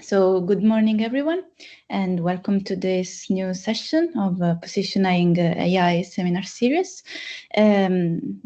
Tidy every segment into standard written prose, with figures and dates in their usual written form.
So good morning, everyone, and welcome to this new session of Positioning AI seminar series.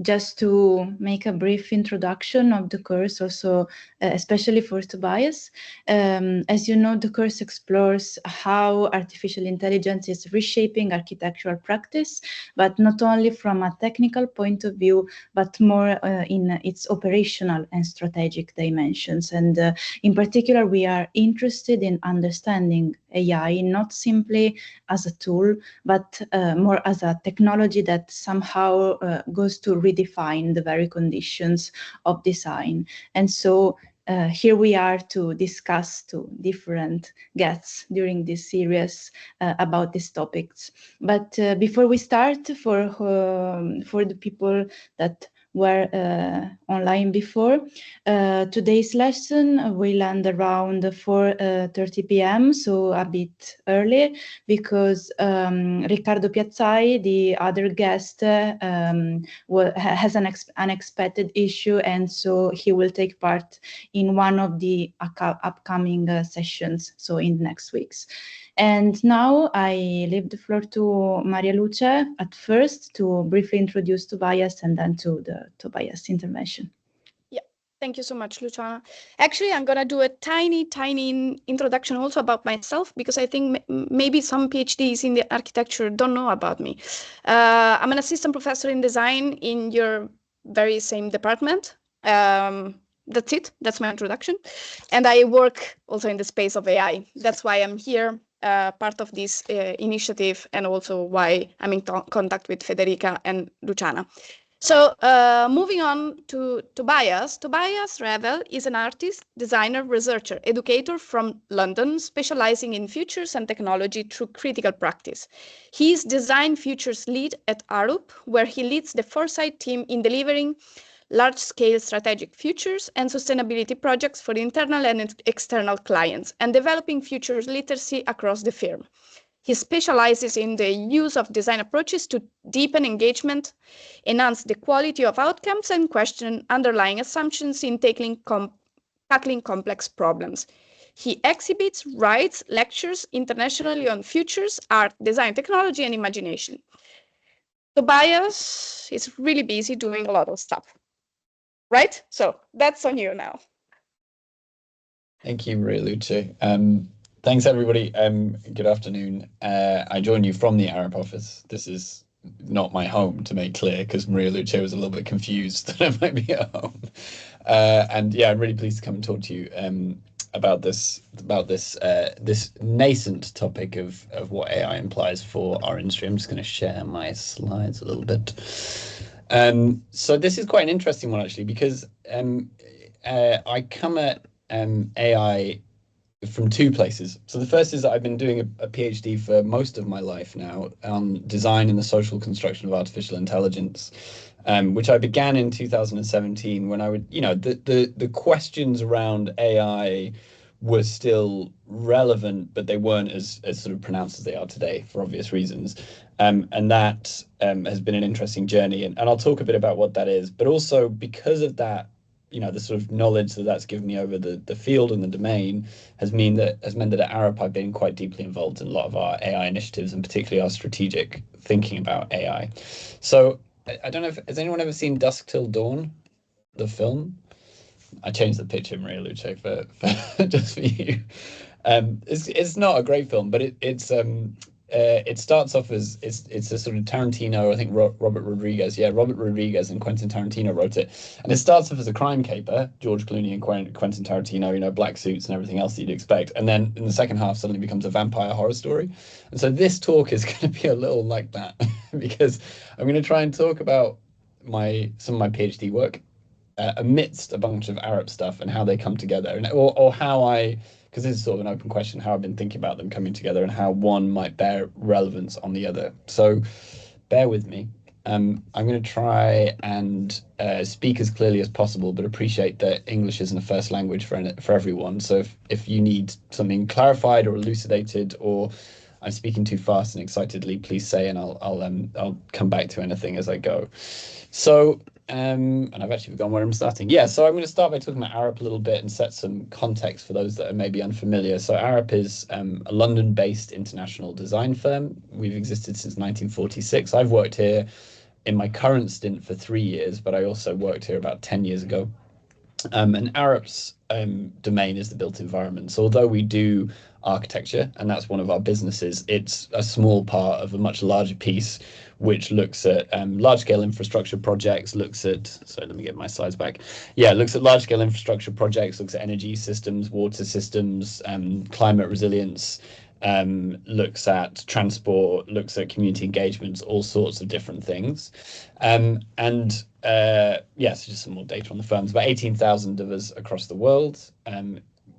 Just to make a brief introduction of the course, also especially for Tobias. As you know, the course explores how artificial intelligence is reshaping architectural practice, but not only from a technical point of view, but more in its operational and strategic dimensions. And in particular, we are interested in understanding AI not simply as a tool, but more as a technology that somehow goes to redefine the very conditions of design. And so here we are to discuss two different guests during this series about these topics. But before we start, for the people that were online before, today's lesson will end around 4:30 p.m., so a bit early, because Riccardo Piazzai, the other guest, has an unexpected issue, and so he will take part in one of the upcoming sessions, so in next weeks. And now I leave the floor to Maria Luce at first to briefly introduce Tobias and then to the Tobias intervention. Yeah, thank you so much, Luciana. Actually, I'm going to do a tiny introduction also about myself, because I think maybe some PhDs in the architecture don't know about me. I'm an assistant professor in design in your very same department. That's it. That's my introduction. And I work also in the space of AI. That's why I'm here. Part of this initiative, and also why I'm in contact with Federica and Luciana. So moving on to Tobias. Tobias Revell is an artist, designer, researcher, educator from London, specializing in futures and technology through critical practice. He is design futures lead at Arup, where he leads the Foresight team in delivering large-scale strategic futures and sustainability projects for internal and external clients, and developing futures literacy across the firm. He specializes in the use of design approaches to deepen engagement, enhance the quality of outcomes, and question underlying assumptions in tackling complex problems. He exhibits, writes, lectures internationally on futures, art, design, technology, and imagination. Tobias is really busy doing a lot of stuff. Right? So that's on you now. Thank you, Maria Luce. Thanks, everybody. Good afternoon. I join you from the Arup office. This is not my home, to make clear, because Maria Luce was a little bit confused that I might be at home. And yeah, I'm really pleased to come and talk to you about this nascent topic of what AI implies for our industry. I'm just going to share my slides a little bit. So this is quite an interesting one, actually, because I come at AI from two places. So the first is that I've been doing a PhD for most of my life now on design and the social construction of artificial intelligence, which I began in 2017 when I would, the questions around AI were still relevant, but they weren't as sort of pronounced as they are today for obvious reasons. And that has been an interesting journey. And I'll talk a bit about what that is, but also because of that, the sort of knowledge that's given me over the field and the domain has meant that at Arup I've been quite deeply involved in a lot of our AI initiatives, and particularly our strategic thinking about AI. So I don't know has anyone ever seen Dusk Till Dawn, the film? I changed the picture, Maria Luce, for just for you. It's not a great film, but it starts off as it's a sort of Tarantino, I think Robert Rodriguez and Quentin Tarantino wrote it, and it starts off as a crime caper, George Clooney and Quentin Tarantino, black suits and everything else that you'd expect, and then in the second half suddenly becomes a vampire horror story. And so this talk is going to be a little like that because I'm going to try and talk about some of my PhD work amidst a bunch of Arup stuff and how they come together, and or how because this is sort of an open question, how I've been thinking about them coming together and how one might bear relevance on the other. So bear with me. I'm going to try and speak as clearly as possible, but appreciate that English isn't a first language for everyone. So if you need something clarified or elucidated, or I'm speaking too fast and excitedly, please say, and I'll come back to anything as I go. So And I've actually forgotten where I'm starting. Yeah, so I'm going to start by talking about Arup a little bit and set some context for those that are maybe unfamiliar. So Arup is a London-based international design firm. We've existed since 1946. I've worked here in my current stint for 3 years, but I also worked here about 10 years ago. And Arup's domain is the built environment. So although we do architecture, and that's one of our businesses, it's a small part of a much larger piece, which looks at large-scale infrastructure projects, sorry, let me get my slides back. Yeah, looks at large-scale infrastructure projects, looks at energy systems, water systems, climate resilience, looks at transport, looks at community engagements, all sorts of different things. So just some more data on the firms. About 18,000 of us across the world.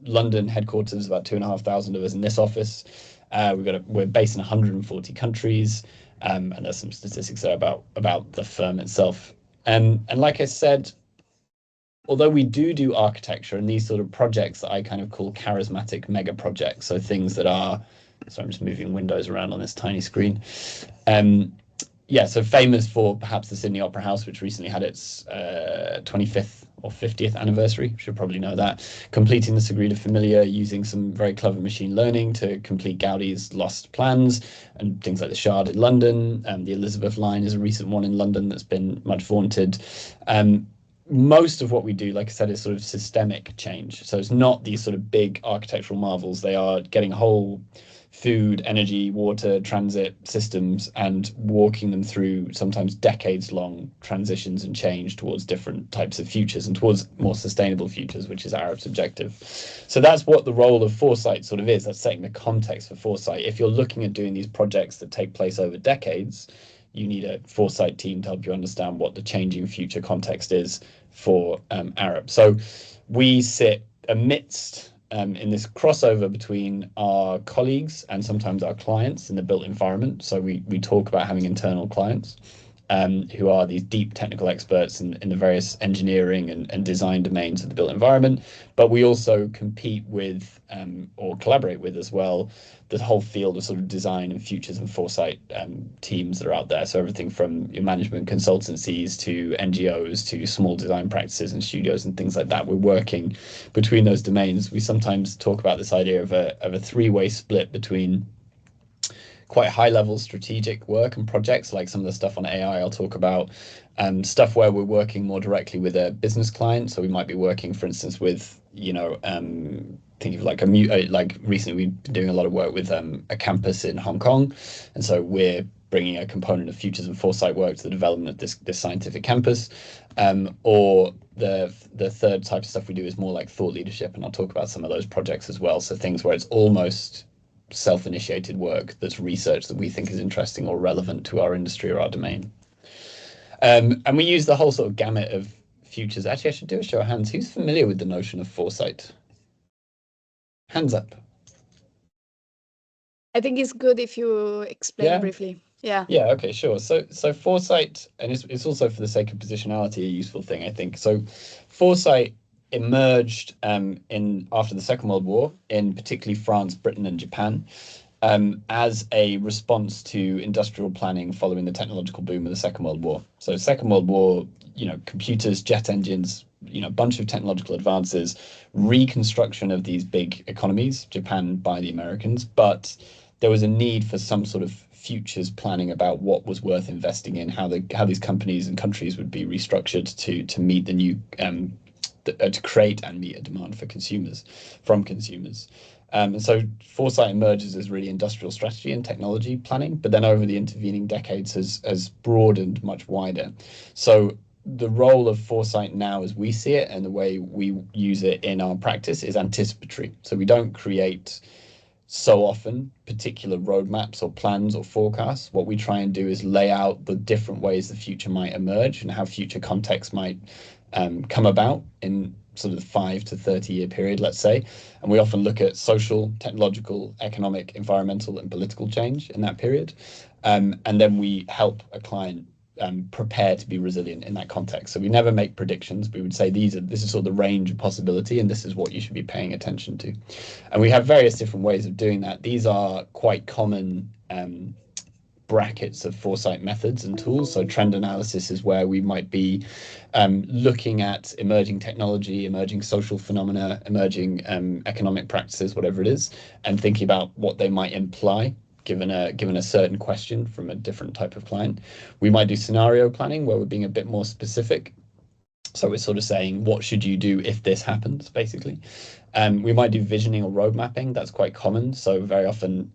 London headquarters, about 2,500 of us in this office. We're based in 140 countries, and there's some statistics there about the firm itself. And like I said, although we do architecture and these sort of projects that I kind of call charismatic mega projects, so things that are, so I'm just moving windows around on this tiny screen. So famous for perhaps the Sydney Opera House, which recently had its 25th or 50th anniversary, should probably know that, completing the Sagrada Familia using some very clever machine learning to complete Gaudi's lost plans, and things like the Shard in London. The Elizabeth line is a recent one in London that's been much vaunted. Most of what we do, like I said, is sort of systemic change. So it's not these sort of big architectural marvels. They are getting whole food, energy, water, transit systems and walking them through sometimes decades-long transitions and change towards different types of futures and towards more sustainable futures, which is Arup's objective. So that's what the role of Foresight sort of is. That's setting the context for Foresight. If you're looking at doing these projects that take place over decades, you need a Foresight team to help you understand what the changing future context is for Arup. So we sit amidst in this crossover between our colleagues and sometimes our clients in the built environment. So we talk about having internal clients who are these deep technical experts in the various engineering and design domains of the built environment. But we also compete with or collaborate with as well the whole field of sort of design and futures and foresight teams that are out there. So everything from your management consultancies to NGOs to small design practices and studios and things like that. We're working between those domains. We sometimes talk about this idea of a three-way split between quite high-level strategic work and projects, like some of the stuff on AI I'll talk about, stuff where we're working more directly with a business client. So we might be working, for instance, with, think of like like recently we've been doing a lot of work with a campus in Hong Kong, and so we're bringing a component of futures and foresight work to the development of this scientific campus. Or the third type of stuff we do is more like thought leadership, and I'll talk about some of those projects as well. So things where it's almost self-initiated work that's research that we think is interesting or relevant to our industry or our domain. And we use the whole sort of gamut of futures. Actually, I should do a show of hands. Who's familiar with the notion of foresight? Hands up. I think it's good if you explain briefly. Yeah, okay, sure. So foresight, and it's also for the sake of positionality a useful thing, I think. So foresight emerged after the Second World War in particularly France, Britain and Japan as a response to industrial planning following the technological boom of the Second World War. So Second World War, computers, jet engines, a bunch of technological advances, reconstruction of these big economies, Japan by the Americans, but there was a need for some sort of futures planning about what was worth investing in, how these companies and countries would be restructured to meet the new to create and meet a demand for consumers. And so foresight emerges as really industrial strategy and technology planning, but then over the intervening decades has broadened much wider. So the role of foresight now as we see it and the way we use it in our practice is anticipatory. So we don't create so often particular roadmaps or plans or forecasts. What we try and do is lay out the different ways the future might emerge and how future contexts might come about in sort of 5 to 30 year period, let's say. And we often look at social, technological, economic, environmental and political change in that period. And then we help a client prepare to be resilient in that context. So we never make predictions. We would say this is sort of the range of possibility and this is what you should be paying attention to. And we have various different ways of doing that. These are quite common brackets of foresight methods and tools. So trend analysis is where we might be looking at emerging technology, emerging social phenomena, emerging economic practices, whatever it is, and thinking about what they might imply given a certain question from a different type of client. We might do scenario planning where we're being a bit more specific. So we're sort of saying, what should you do if this happens, basically? We might do visioning or road mapping. That's quite common. So very often,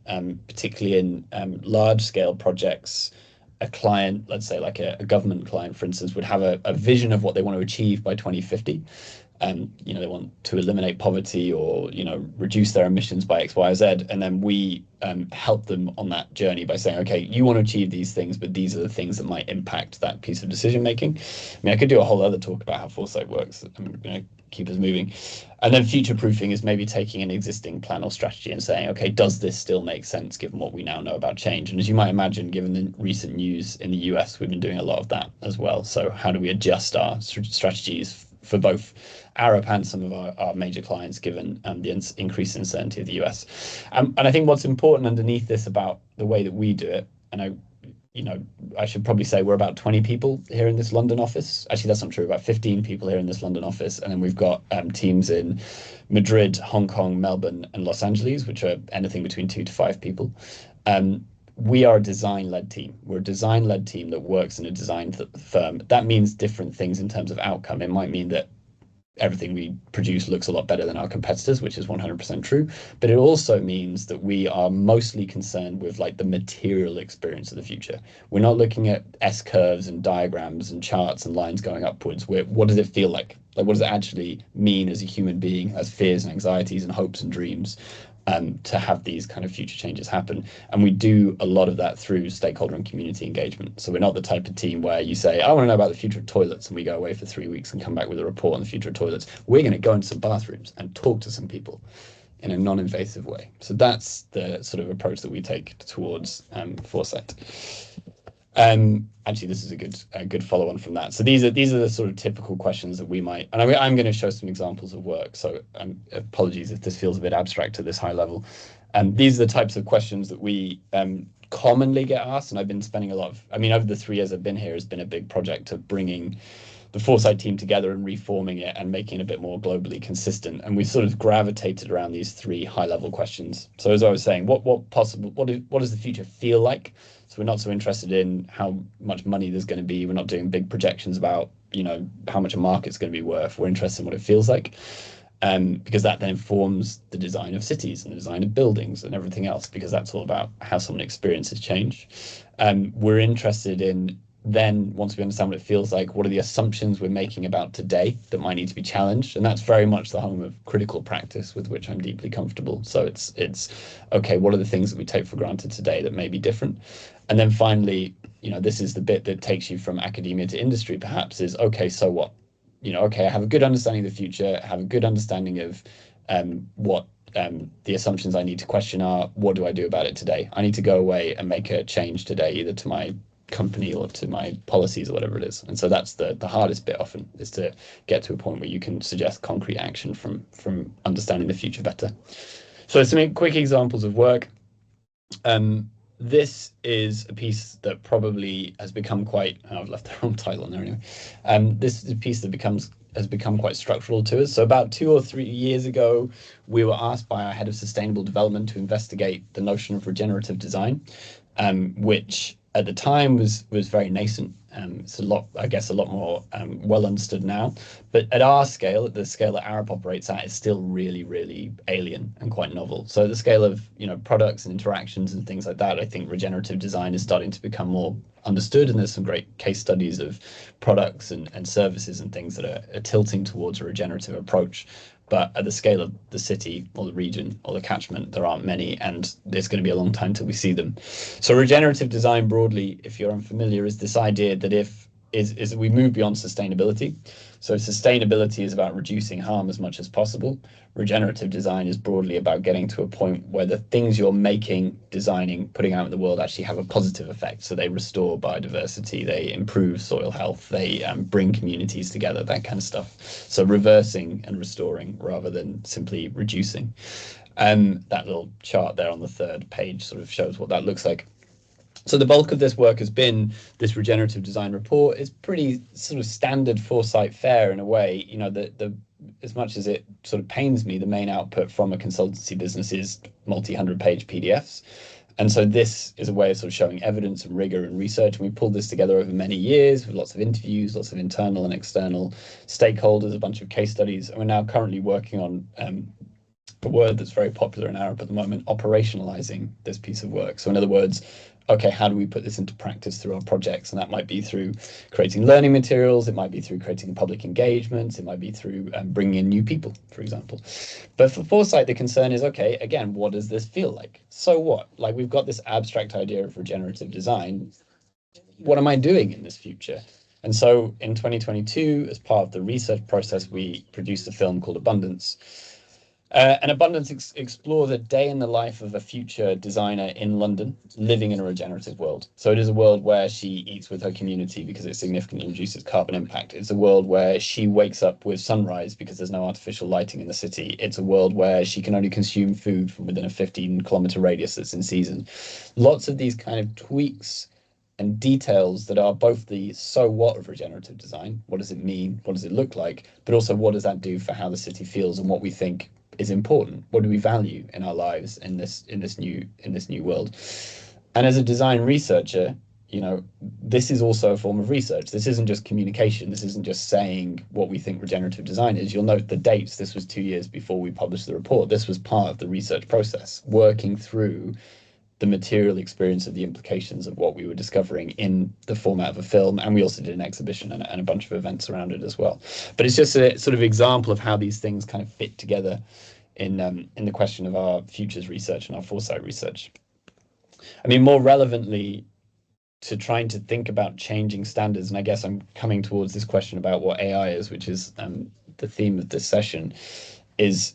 particularly in large scale projects, a client, let's say like a government client, for instance, would have a vision of what they want to achieve by 2050. You know, they want to eliminate poverty or, you know, reduce their emissions by X, Y, or Z. And then we help them on that journey by saying, okay, you want to achieve these things, but these are the things that might impact that piece of decision making. I mean, I could do a whole other talk about how foresight works. I'm going to keep us moving. And then future proofing is maybe taking an existing plan or strategy and saying, okay, does this still make sense given what we now know about change? And as you might imagine, given the recent news in the US, we've been doing a lot of that as well. So how do we adjust our strategies for both Arup and some of our major clients, given the increased uncertainty of the US. And I think what's important underneath this about the way that we do it, and I should probably say we're about 20 people here in this London office. Actually, that's not true. About 15 people here in this London office. And then we've got teams in Madrid, Hong Kong, Melbourne, and Los Angeles, which are anything between 2 to 5 people. We are a design-led team. We're a design-led team that works in a design firm. That means different things in terms of outcome. It might mean that everything we produce looks a lot better than our competitors, which is 100% true. But it also means that we are mostly concerned with like the material experience of the future. We're not looking at S-curves and diagrams and charts and lines going upwards. What does it feel like? Like, what does it actually mean as a human being, as fears and anxieties and hopes and dreams? To have these kind of future changes happen. And we do a lot of that through stakeholder and community engagement. So we're not the type of team where you say, I want to know about the future of toilets, and we go away for 3 weeks and come back with a report on the future of toilets. We're going to go into some bathrooms and talk to some people in a non-invasive way. So that's the sort of approach that we take towards foresight. Actually, this is a good follow-on from that. So these are the sort of typical questions that we might, and I'm going to show some examples of work. So apologies if this feels a bit abstract at this high level. These are the types of questions that we commonly get asked, and I've been spending a lot of, I mean, over the 3 years I've been here, has been a big project of bringing the Foresight team together and reforming it and making it a bit more globally consistent. And we sort of gravitated around these 3 high-level questions. So as I was saying, what does the future feel like? So we're not so interested in how much money there's going to be. We're not doing big projections about, you know, how much a market's going to be worth. We're interested in what it feels like, because that then informs the design of cities and the design of buildings and everything else, because that's all about how someone experiences change. We're interested in, then once we understand what it feels like, what are the assumptions we're making about today that might need to be challenged? And that's very much the home of critical practice, with which I'm deeply comfortable. So it's okay, what are the things that we take for granted today that may be different? And then finally, you know, this is the bit that takes you from academia to industry, perhaps, is okay, so what? You know, okay, I have a good understanding of the future, I have a good understanding of what the assumptions I need to question are. What do I do about it today? I need to go away and make a change today, either to my company or to my policies or whatever it is. And so that's the hardest bit often, is to get to a point where you can suggest concrete action from understanding the future better. So some quick examples of work. This is a piece that probably has become quite, I've left the wrong title on there anyway. This is a piece that has become quite structural to us. So about 2 or 3 years ago, we were asked by our head of sustainable development to investigate the notion of regenerative design, which at the time was very nascent. It's a lot more well understood now. But at our scale, at the scale that Arup operates at, is still really, really alien and quite novel. So at the scale of, you know, products and interactions and things like that, I think regenerative design is starting to become more understood. And there's some great case studies of products and services and things that are tilting towards a regenerative approach. But at the scale of the city or the region or the catchment, there aren't many, and there's going to be a long time till we see them. So regenerative design broadly, if you're unfamiliar, is this idea that is we move beyond sustainability. So sustainability is about reducing harm as much as possible. Regenerative design is broadly about getting to a point where the things you're making, designing, putting out in the world actually have a positive effect. So they restore biodiversity, they improve soil health, they bring communities together, that kind of stuff. So reversing and restoring rather than simply reducing. That little chart there on the 3rd page sort of shows what that looks like. So the bulk of this work has been this regenerative design report. It's pretty sort of standard Foresight fare in a way. You know, the as much as it sort of pains me, the main output from a consultancy business is multi-100-page PDFs. And so this is a way of sort of showing evidence and rigor and research. And we pulled this together over many years with lots of interviews, lots of internal and external stakeholders, a bunch of case studies. And we're now currently working on a word that's very popular in Arup at the moment, operationalizing this piece of work. So in other words, okay, how do we put this into practice through our projects? And that might be through creating learning materials, it might be through creating public engagements, it might be through bringing in new people, for example. But for Foresight, the concern is, okay, again, what does this feel like? So what? Like, we've got this abstract idea of regenerative design. What am I doing in this future? And so in 2022, as part of the research process, we produced a film called Abundance. And Abundance explores a day in the life of a future designer in London living in a regenerative world. So it is a world where she eats with her community because it significantly reduces carbon impact. It's a world where she wakes up with sunrise because there's no artificial lighting in the city. It's a world where she can only consume food from within a 15-kilometer radius that's in season. Lots of these kind of tweaks and details that are both the so what of regenerative design, what does it mean, what does it look like, but also what does that do for how the city feels and what we think is important, what do we value in our lives in this new world. And as a design researcher, you know, this is also a form of research. This isn't just communication. This isn't just saying what we think regenerative design is. You'll note the dates. This was 2 years before we published the report. This was part of the research process, working through the material experience of the implications of what we were discovering in the format of a film. And we also did an exhibition and a bunch of events around it as well. But it's just a sort of example of how these things kind of fit together in the question of our futures research and our Foresight research. I mean, more relevantly to trying to think about changing standards, and I guess I'm coming towards this question about what AI is, which is the theme of this session, is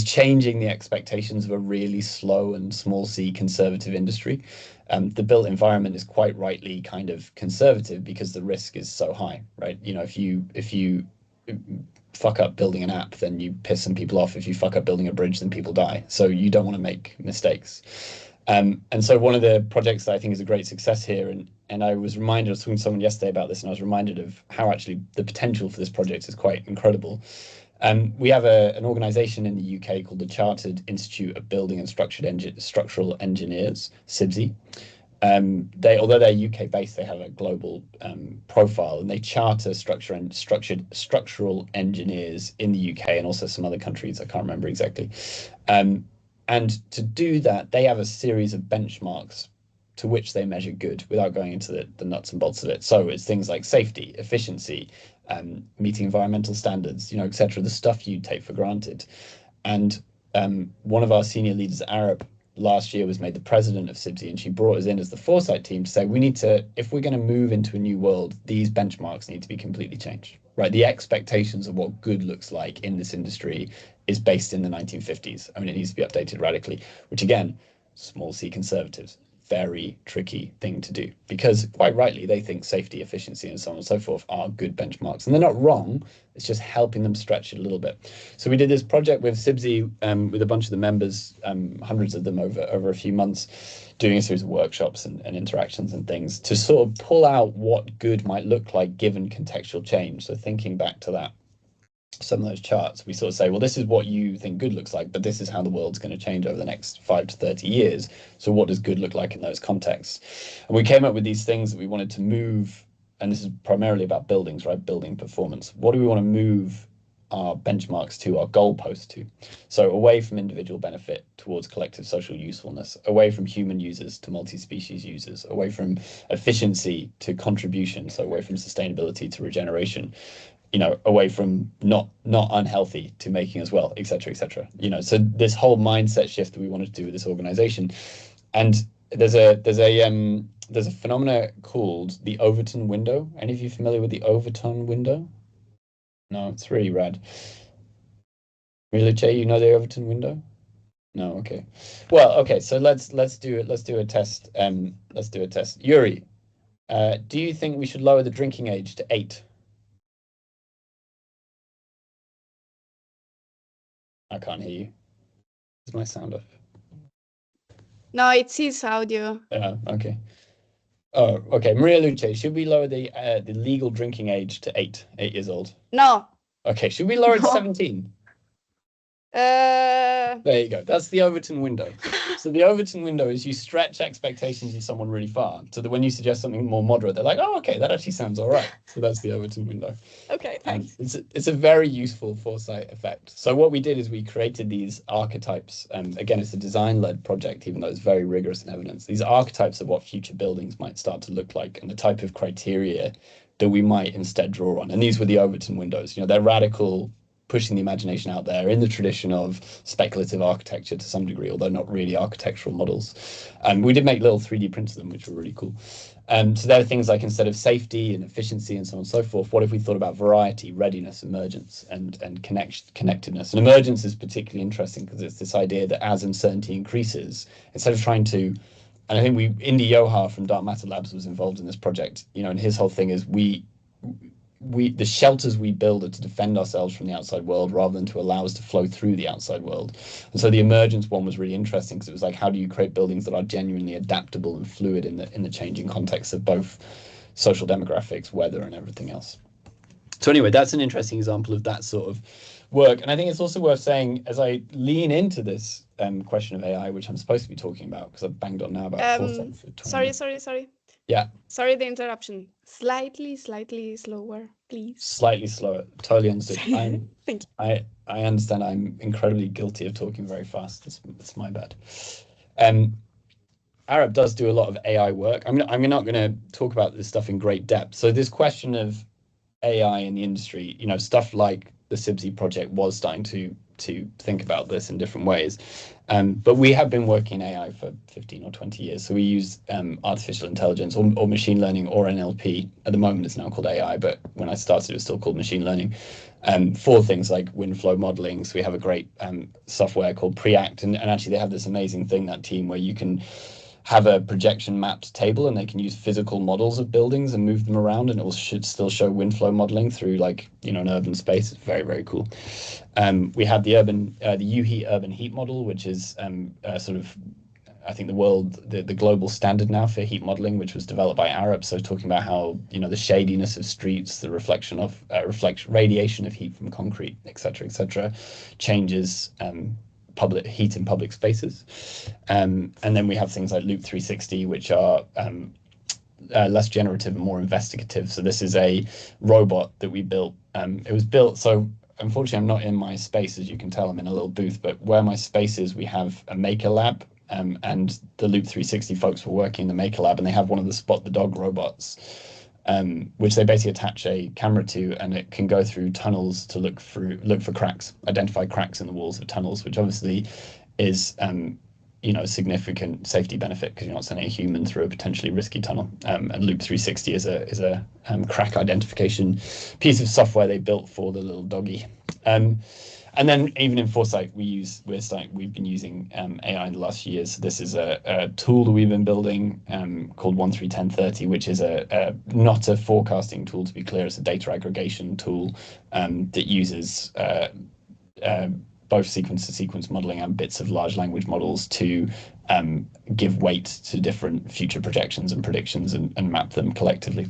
changing the expectations of a really slow and small c conservative industry. The built environment is quite rightly kind of conservative because the risk is so high, right? You know, if you fuck up building an app, then you piss some people off. If you fuck up building a bridge, then people die. So you don't want to make mistakes. And so one of the projects that I think is a great success here, and I was reminded, I was talking to someone yesterday about this, and I was reminded of how actually the potential for this project is quite incredible. We have an organization in the UK called the Chartered Institute of Building and Structural Engineers, CIBSE. Although they're UK based, they have a global profile, and they charter structural engineers in the UK and also some other countries. I can't remember exactly. And to do that, they have a series of benchmarks to which they measure good without going into the nuts and bolts of it. So it's things like safety, efficiency, meeting environmental standards, you know, etc. The stuff you take for granted. And one of our senior leaders at Arup last year was made the president of CIBSE, and she brought us in as the Foresight team to say, we need to, if we're going to move into a new world, these benchmarks need to be completely changed, right? The expectations of what good looks like in this industry is based in the 1950s. I mean, it needs to be updated radically, which again, small c conservatives, very tricky thing to do, because quite rightly, they think safety, efficiency, and so on and so forth are good benchmarks. And they're not wrong. It's just helping them stretch it a little bit. So we did this project with CIBSE, with a bunch of the members, hundreds of them over a few months, doing a series of workshops and interactions and things to sort of pull out what good might look like given contextual change. So thinking back to that, some of those charts, we sort of say, well, this is what you think good looks like, but this is how the world's going to change over the next 5 to 30 years. So what does good look like in those contexts? And we came up with these things that we wanted to move, and this is primarily about buildings, right? Building performance. What do we want to move our benchmarks to, our goalposts to? So away from individual benefit towards collective social usefulness, away from human users to multi-species users, away from efficiency to contribution, so away from sustainability to regeneration, you know, away from not unhealthy to making as well, et cetera, et cetera. You know, so this whole mindset shift that we wanted to do with this organization. And there's a phenomena called the Overton window. Any of you familiar with the Overton window? No, it's really rad. Really, Jay, you know the Overton window? No, okay. Well, okay, so let's do a test. Let's do a test. Yuri, do you think we should lower the drinking age to 8? I can't hear you. Is my sound off? No, it's his audio. Yeah, okay. Oh, okay. Maria Luce, should we lower the legal drinking age to 8 years old? No. Okay, should we lower it to No. 17? Uh, There you go. That's the Overton window. So the Overton window is you stretch expectations of someone really far, so that when you suggest something more moderate, they're like, oh, okay, that actually sounds all right. So that's the Overton window. okay, thanks. It's a very useful foresight effect. So what we did is we created these archetypes. Again, it's a design-led project, even though it's very rigorous in evidence. These archetypes of what future buildings might start to look like and the type of criteria that we might instead draw on. And these were the Overton windows. You know, they're radical, pushing the imagination out there in the tradition of speculative architecture to some degree, although not really architectural models. We did make little 3D prints of them, which were really cool. So there are things like, instead of safety and efficiency and so on and so forth, what if we thought about variety, readiness, emergence, and connectedness? And emergence is particularly interesting because it's this idea that as uncertainty increases, instead of trying to, and I think Indy Johar from Dark Matter Labs was involved in this project, you know, and his whole thing is the shelters we build are to defend ourselves from the outside world rather than to allow us to flow through the outside world. And so the emergence one was really interesting because it was like, how do you create buildings that are genuinely adaptable and fluid in the changing context of both social demographics, weather, and everything else. So anyway, that's an interesting example of that sort of work. And I think it's also worth saying, as I lean into this question of AI, which I'm supposed to be talking about because I've banged on now about 4 seconds. Sorry. Yeah. Sorry, the interruption. Slightly slower, please. Slightly slower. Totally understood. Thank you. I understand. I'm incredibly guilty of talking very fast. It's my bad. Arup does do a lot of AI work. I'm not going to talk about this stuff in great depth. So this question of AI in the industry, you know, stuff like the SIBSI project was starting to think about this in different ways. But we have been working in AI for 15 or 20 years. So we use artificial intelligence or machine learning or NLP. At the moment, it's now called AI, but when I started, it was still called machine learning. For things like wind flow modeling. So we have a great software called Preact. And actually, they have this amazing thing, that team, where you can have a projection mapped table and they can use physical models of buildings and move them around, and it should still show wind flow modeling through, like, you know, an urban space. It's very, very cool. We have the UHeat urban heat model, which is sort of, I think, the global standard now for heat modeling, which was developed by Arup. So talking about how, you know, the shadiness of streets, the radiation of heat from concrete, et cetera, changes public heat in public spaces. And then we have things like Loop 360, which are less generative and more investigative. So this is a robot that we built. It was built, so unfortunately I'm not in my space, as you can tell. I'm in a little booth, but where my space is, we have a maker lab, and the Loop 360 folks were working in the maker lab, and they have one of the Spot the Dog robots, which they basically attach a camera to, and it can go through tunnels to look for cracks, identify cracks in the walls of tunnels, which obviously is you know, a significant safety benefit because you're not sending a human through a potentially risky tunnel. And Loop 360 is a crack identification piece of software they built for the little doggy. And then even in Foresight, we've been using AI in the last few years. This is a tool that we've been building called 131030, which is not a forecasting tool, to be clear. It's a data aggregation tool that uses both sequence-to-sequence modeling and bits of large language models to give weight to different future projections and predictions and map them collectively.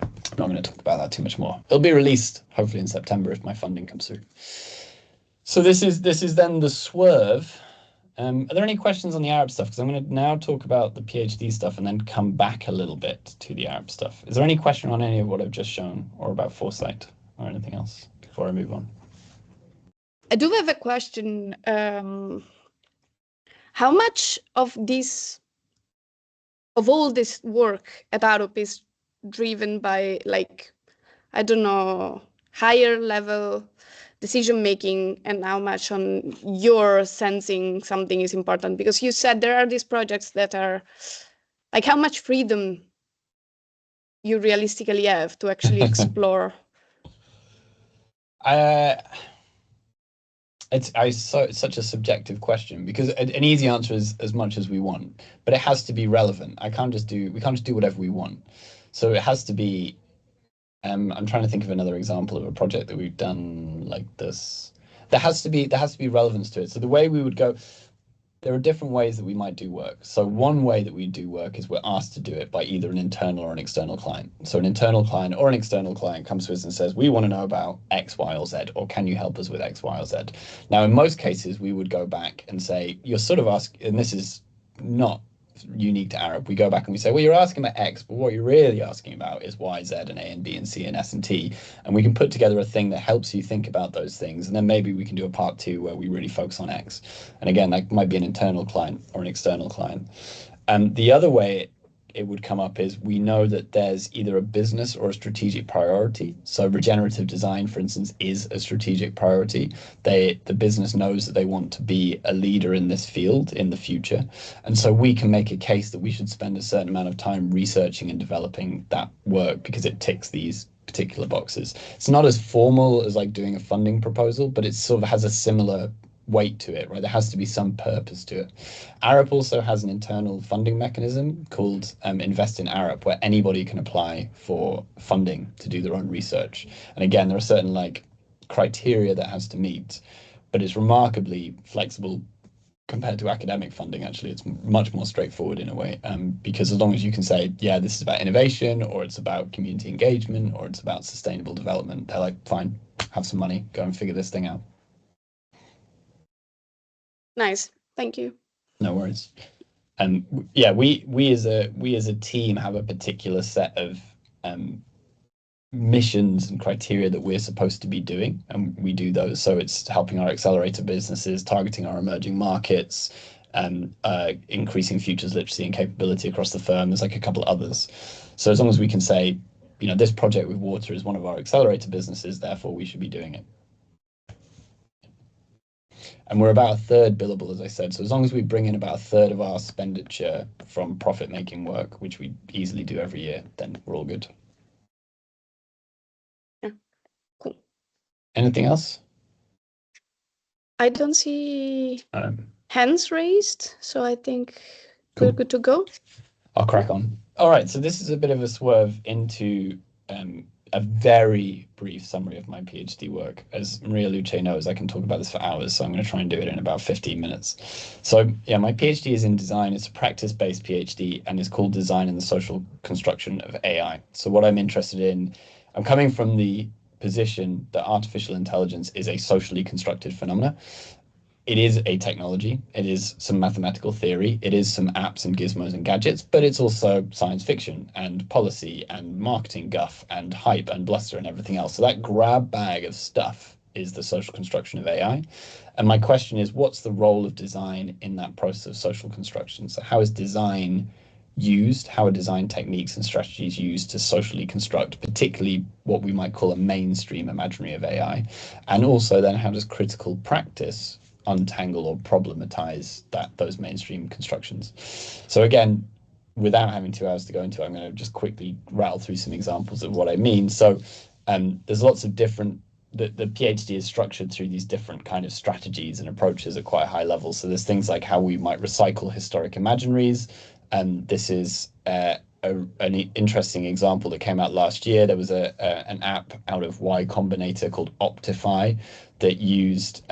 I'm not going to talk about that too much more. It'll be released hopefully in September if my funding comes through. So this is then the swerve. Are there any questions on the Arup stuff? Because I'm going to now talk about the PhD stuff and then come back a little bit to the Arup stuff. Is there any question on any of what I've just shown, or about Foresight or anything else before I move on? I do have a question. How much of all this work at Arup is driven by, like, I don't know, higher level decision making, and how much on your sensing something is important? Because you said there are these projects that are like, how much freedom you realistically have to actually explore? It's such a subjective question, because an easy answer is as much as we want, but it has to be relevant. We can't just do whatever we want. So it has to be. I'm trying to think of another example of a project that we've done like this. There has to be relevance to it. So the way we would go, there are different ways that we might do work. So one way that we do work is we're asked to do it by either an internal or an external client. So an internal client or an external client comes to us and says, we want to know about X, Y, or Z, or can you help us with X, Y, or Z? Now, in most cases, we would go back and say, you're sort of asking, and this is not unique to Arup, we go back and we say, well, you're asking about X, but what you're really asking about is Y, Z, and A, and B, and C, and S, and T. And we can put together a thing that helps you think about those things. And then maybe we can do a part 2 where we really focus on X. And again, that might be an internal client or an external client. The other way it would come up is we know that there's either a business or a strategic priority. So regenerative design, for instance, is a strategic priority. The business knows that they want to be a leader in this field in the future. And so we can make a case that we should spend a certain amount of time researching and developing that work because it ticks these particular boxes. It's not as formal as like doing a funding proposal, but it sort of has a similar weight to it, right? There has to be some purpose to it. Arup also has an internal funding mechanism called Invest in Arup, where anybody can apply for funding to do their own research. And again, there are certain like criteria that has to meet, but it's remarkably flexible compared to academic funding. Actually, it's much more straightforward in a way, because as long as you can say, yeah, this is about innovation, or it's about community engagement, or it's about sustainable development, they're like, fine, have some money, go and figure this thing out. Nice, thank you. No worries. Yeah, we as a team have a particular set of missions and criteria that we're supposed to be doing, and we do those. So it's helping our accelerator businesses, targeting our emerging markets, increasing futures literacy and capability across the firm. There's like a couple others. So as long as we can say, you know, this project with water is one of our accelerator businesses, therefore we should be doing it. And we're about a third billable, as I said. So as long as we bring in about a third of our expenditure from profit-making work, which we easily do every year, then we're all good. Yeah, cool. Anything else? I don't see hands raised, so I think cool. We're good to go. I'll crack on. All right, so this is a bit of a swerve into a very brief summary of my PhD work. As Maria Luce knows, I can talk about this for hours, so I'm going to try and do it in about 15 minutes. So yeah, my PhD is in design. It's a practice-based PhD, and it's called Design in the Social Construction of AI. So what I'm interested in, I'm coming from the position that artificial intelligence is a socially constructed phenomena. It is a technology, it is some mathematical theory, it is some apps and gizmos and gadgets, but it's also science fiction and policy and marketing guff and hype and bluster and everything else. So that grab bag of stuff is the social construction of AI. And my question is, what's the role of design in that process of social construction? So how is design used? How are design techniques and strategies used to socially construct, particularly what we might call a mainstream imaginary of AI? And also then how does critical practice untangle or problematize those mainstream constructions? So again, without having 2 hours to go into it, I'm going to just quickly rattle through some examples of what I mean. So there's lots of different, the PhD is structured through these different kind of strategies and approaches at quite a high level. So there's things like how we might recycle historic imaginaries. And this is an interesting example that came out last year. There was an app out of Y Combinator called Optify that used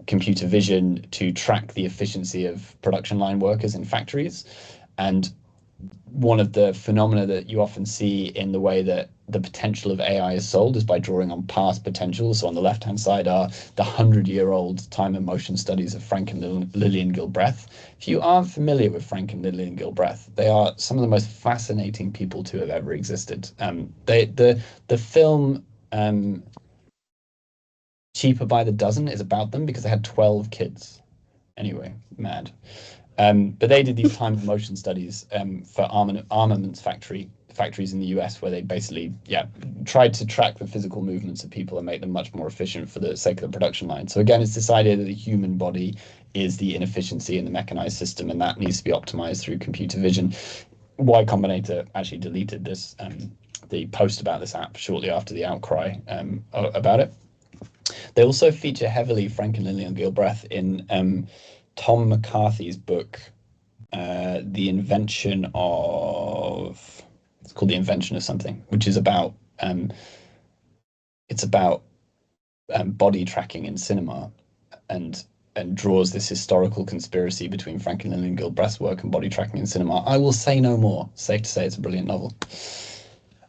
computer vision to track the efficiency of production line workers in factories. And one of the phenomena that you often see in the way that the potential of AI is sold is by drawing on past potential. So on the left-hand side are the 100-year-old time and motion studies of Frank and Lillian Gilbreth. If you aren't familiar with Frank and Lillian Gilbreth, they are some of the most fascinating people to have ever existed. The film Cheaper by the Dozen is about them because they had 12 kids. Anyway, mad. But they did these time and motion studies for armaments factories in the US, where they basically, tried to track the physical movements of people and make them much more efficient for the sake of the production line. So again, it's this idea that the human body is the inefficiency in the mechanized system, and that needs to be optimized through computer vision. Y Combinator actually deleted this, the post about this app shortly after the outcry about it. They also feature heavily Frank and Lillian Gilbreth in Tom McCarthy's book, The Invention of, it's called The Invention of Something, which is about, it's about body tracking in cinema. And draws this historical conspiracy between Franklin and Gilbreth's work and body tracking in cinema. I will say no more. Safe to say it's a brilliant novel.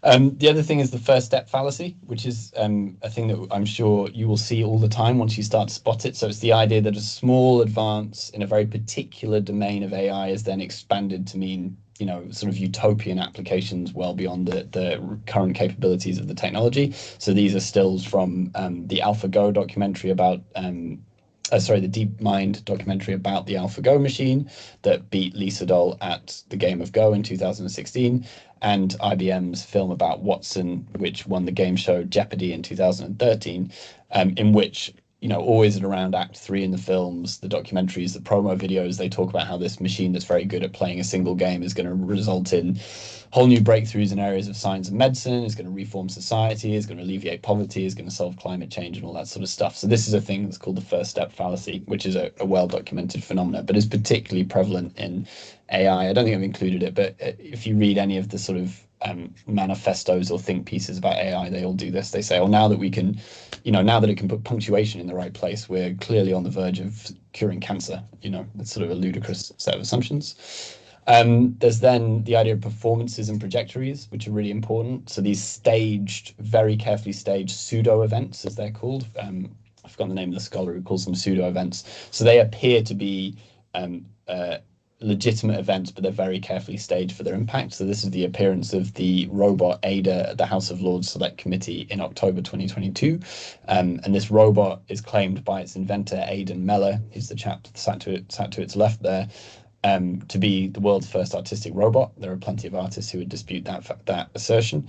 The other thing is the first step fallacy, which is a thing that I'm sure you will see all the time once you start to spot it. So it's the idea that a small advance in a very particular domain of AI is then expanded to mean, you know, sort of utopian applications well beyond the current capabilities of the technology. So these are stills from the AlphaGo documentary about the DeepMind documentary about the AlphaGo machine that beat Lee Sedol at the game of Go in 2016, and IBM's film about Watson, which won the game show Jeopardy in 2013, in which, you know, always at around Act 3 in the films, the documentaries, the promo videos, they talk about how this machine that's very good at playing a single game is going to result in whole new breakthroughs in areas of science and medicine, is going to reform society, is going to alleviate poverty, is going to solve climate change and all that sort of stuff. So this is a thing that's called the first step fallacy, which is a well-documented phenomenon, but is particularly prevalent in AI. I don't think I've included it, but if you read any of the sort of manifestos or think pieces about AI, they all do this. They say, well, now that we can, you know, now that it can put punctuation in the right place, we're clearly on the verge of curing cancer. You know, that's sort of a ludicrous set of assumptions. There's then the idea of performances and trajectories, which are really important. So these staged, very carefully staged pseudo events, as they're called. I've forgotten the name of the scholar who calls them pseudo events. So they appear to be legitimate events, but they're very carefully staged for their impact. So this is the appearance of the robot Ada at the House of Lords Select Committee in October 2022. And this robot is claimed by its inventor, Aidan Meller, who's the chap sat to its left there, to be the world's first artistic robot. There are plenty of artists who would dispute that assertion.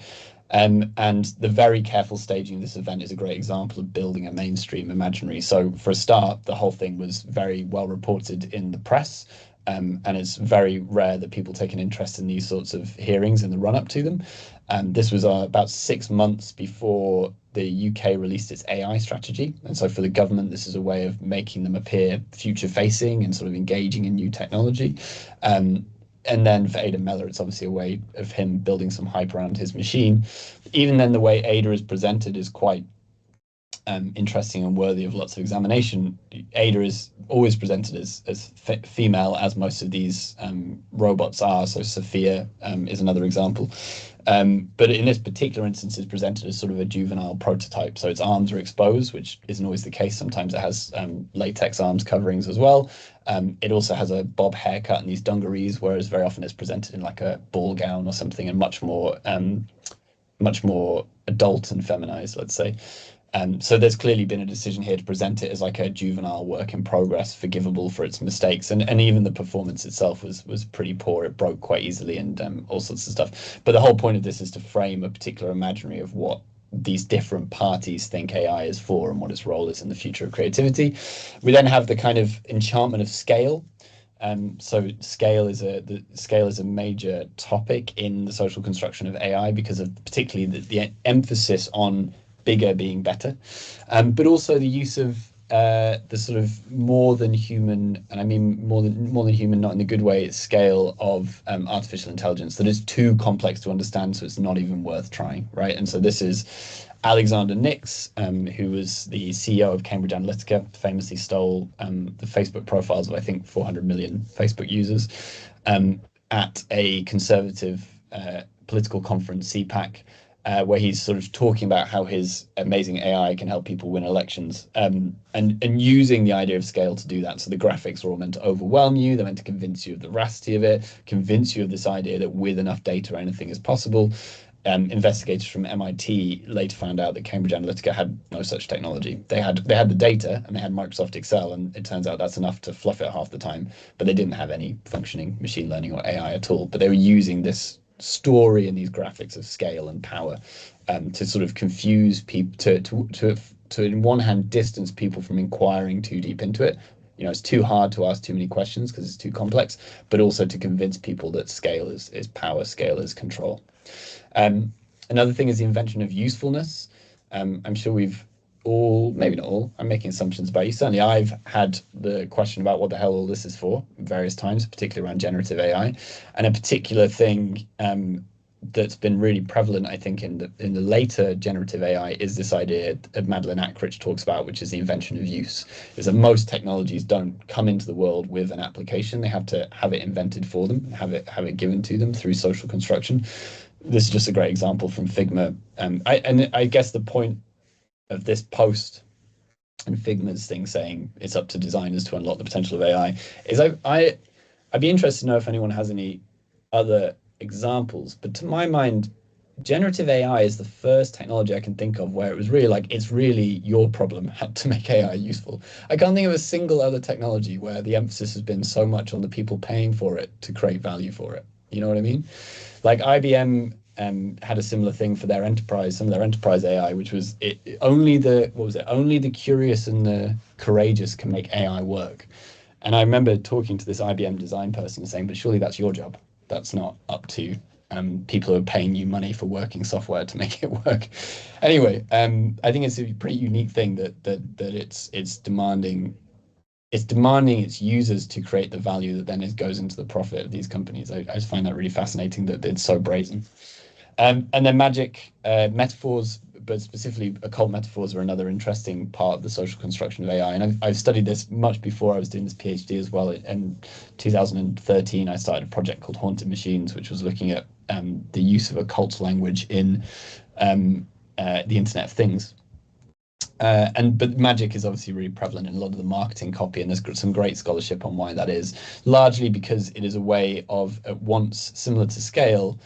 And the very careful staging of this event is a great example of building a mainstream imaginary. So for a start, the whole thing was very well reported in the press. And it's very rare that people take an interest in these sorts of hearings in the run-up to them. This was about 6 months before the UK released its AI strategy. And so for the government, this is a way of making them appear future-facing and sort of engaging in new technology. And then for Ada Meller, it's obviously a way of him building some hype around his machine. Even then, the way Ada is presented is quite interesting and worthy of lots of examination. Ada is always presented as female, as most of these robots are. So Sophia is another example. But in this particular instance, it's presented as sort of a juvenile prototype. So its arms are exposed, which isn't always the case. Sometimes it has latex arms coverings as well. It also has a bob haircut and these dungarees, whereas very often it's presented in like a ball gown or something, and much more adult and feminized, let's say. So there's clearly been a decision here to present it as like a juvenile work in progress, forgivable for its mistakes, and even the performance itself was pretty poor. It broke quite easily and all sorts of stuff. But the whole point of this is to frame a particular imaginary of what these different parties think AI is for and what its role is in the future of creativity. We then have the kind of enchantment of scale. So scale is a major topic in the social construction of AI because of particularly the emphasis on bigger being better, but also the use of the sort of more than human, and I mean more than human, not in the good way, scale of artificial intelligence that is too complex to understand, so it's not even worth trying, right? And so this is Alexander Nix, who was the CEO of Cambridge Analytica, famously stole the Facebook profiles of, I think, 400 million Facebook users at a conservative political conference, CPAC, where he's sort of talking about how his amazing AI can help people win elections, and using the idea of scale to do that. So the graphics are all meant to overwhelm you. They're meant to convince you of the veracity of it, convince you of this idea that with enough data, anything is possible. Investigators from MIT later found out that Cambridge Analytica had no such technology. They had the data and they had Microsoft Excel, and it turns out that's enough to fluff it half the time, but they didn't have any functioning machine learning or AI at all. But they were using this story and these graphics of scale and power to sort of confuse people, to in one hand distance people from inquiring too deep into it. You know, it's too hard to ask too many questions because it's too complex, but also to convince people that scale is power, scale is control. Another thing is the invention of usefulness. I'm sure we've all, maybe not all, I'm making assumptions about you. Certainly I've had the question about what the hell all this is for various times, particularly around generative AI. And a particular thing that's been really prevalent, I think, in the later generative AI is this idea that Madeline Ackridge talks about, which is the invention of use. Is that most technologies don't come into the world with an application; they have to have it invented for them, have it given to them through social construction. This is just a great example from Figma. I guess the point of this post and Figma's thing saying it's up to designers to unlock the potential of AI is I'd be interested to know if anyone has any other examples, but to my mind, generative AI is the first technology I can think of where it was really like, it's really your problem how to make AI useful. I can't think of a single other technology where the emphasis has been so much on the people paying for it to create value for it. You know what I mean? Like IBM had a similar thing for their enterprise, some of their enterprise AI, which was only the curious and the courageous can make AI work. And I remember talking to this IBM design person and saying, but surely that's your job. That's not up to people who are paying you money for working software to make it work. Anyway, I think it's a pretty unique thing that it's demanding its users to create the value that then goes into the profit of these companies. I just find that really fascinating that it's so brazen. And then magic metaphors, but specifically occult metaphors, are another interesting part of the social construction of AI. And I've studied this much before I was doing this PhD as well. In 2013, I started a project called Haunted Machines, which was looking at the use of occult language in the Internet of Things. But magic is obviously really prevalent in a lot of the marketing copy, and there's some great scholarship on why that is, largely because it is a way of, at once similar to scale,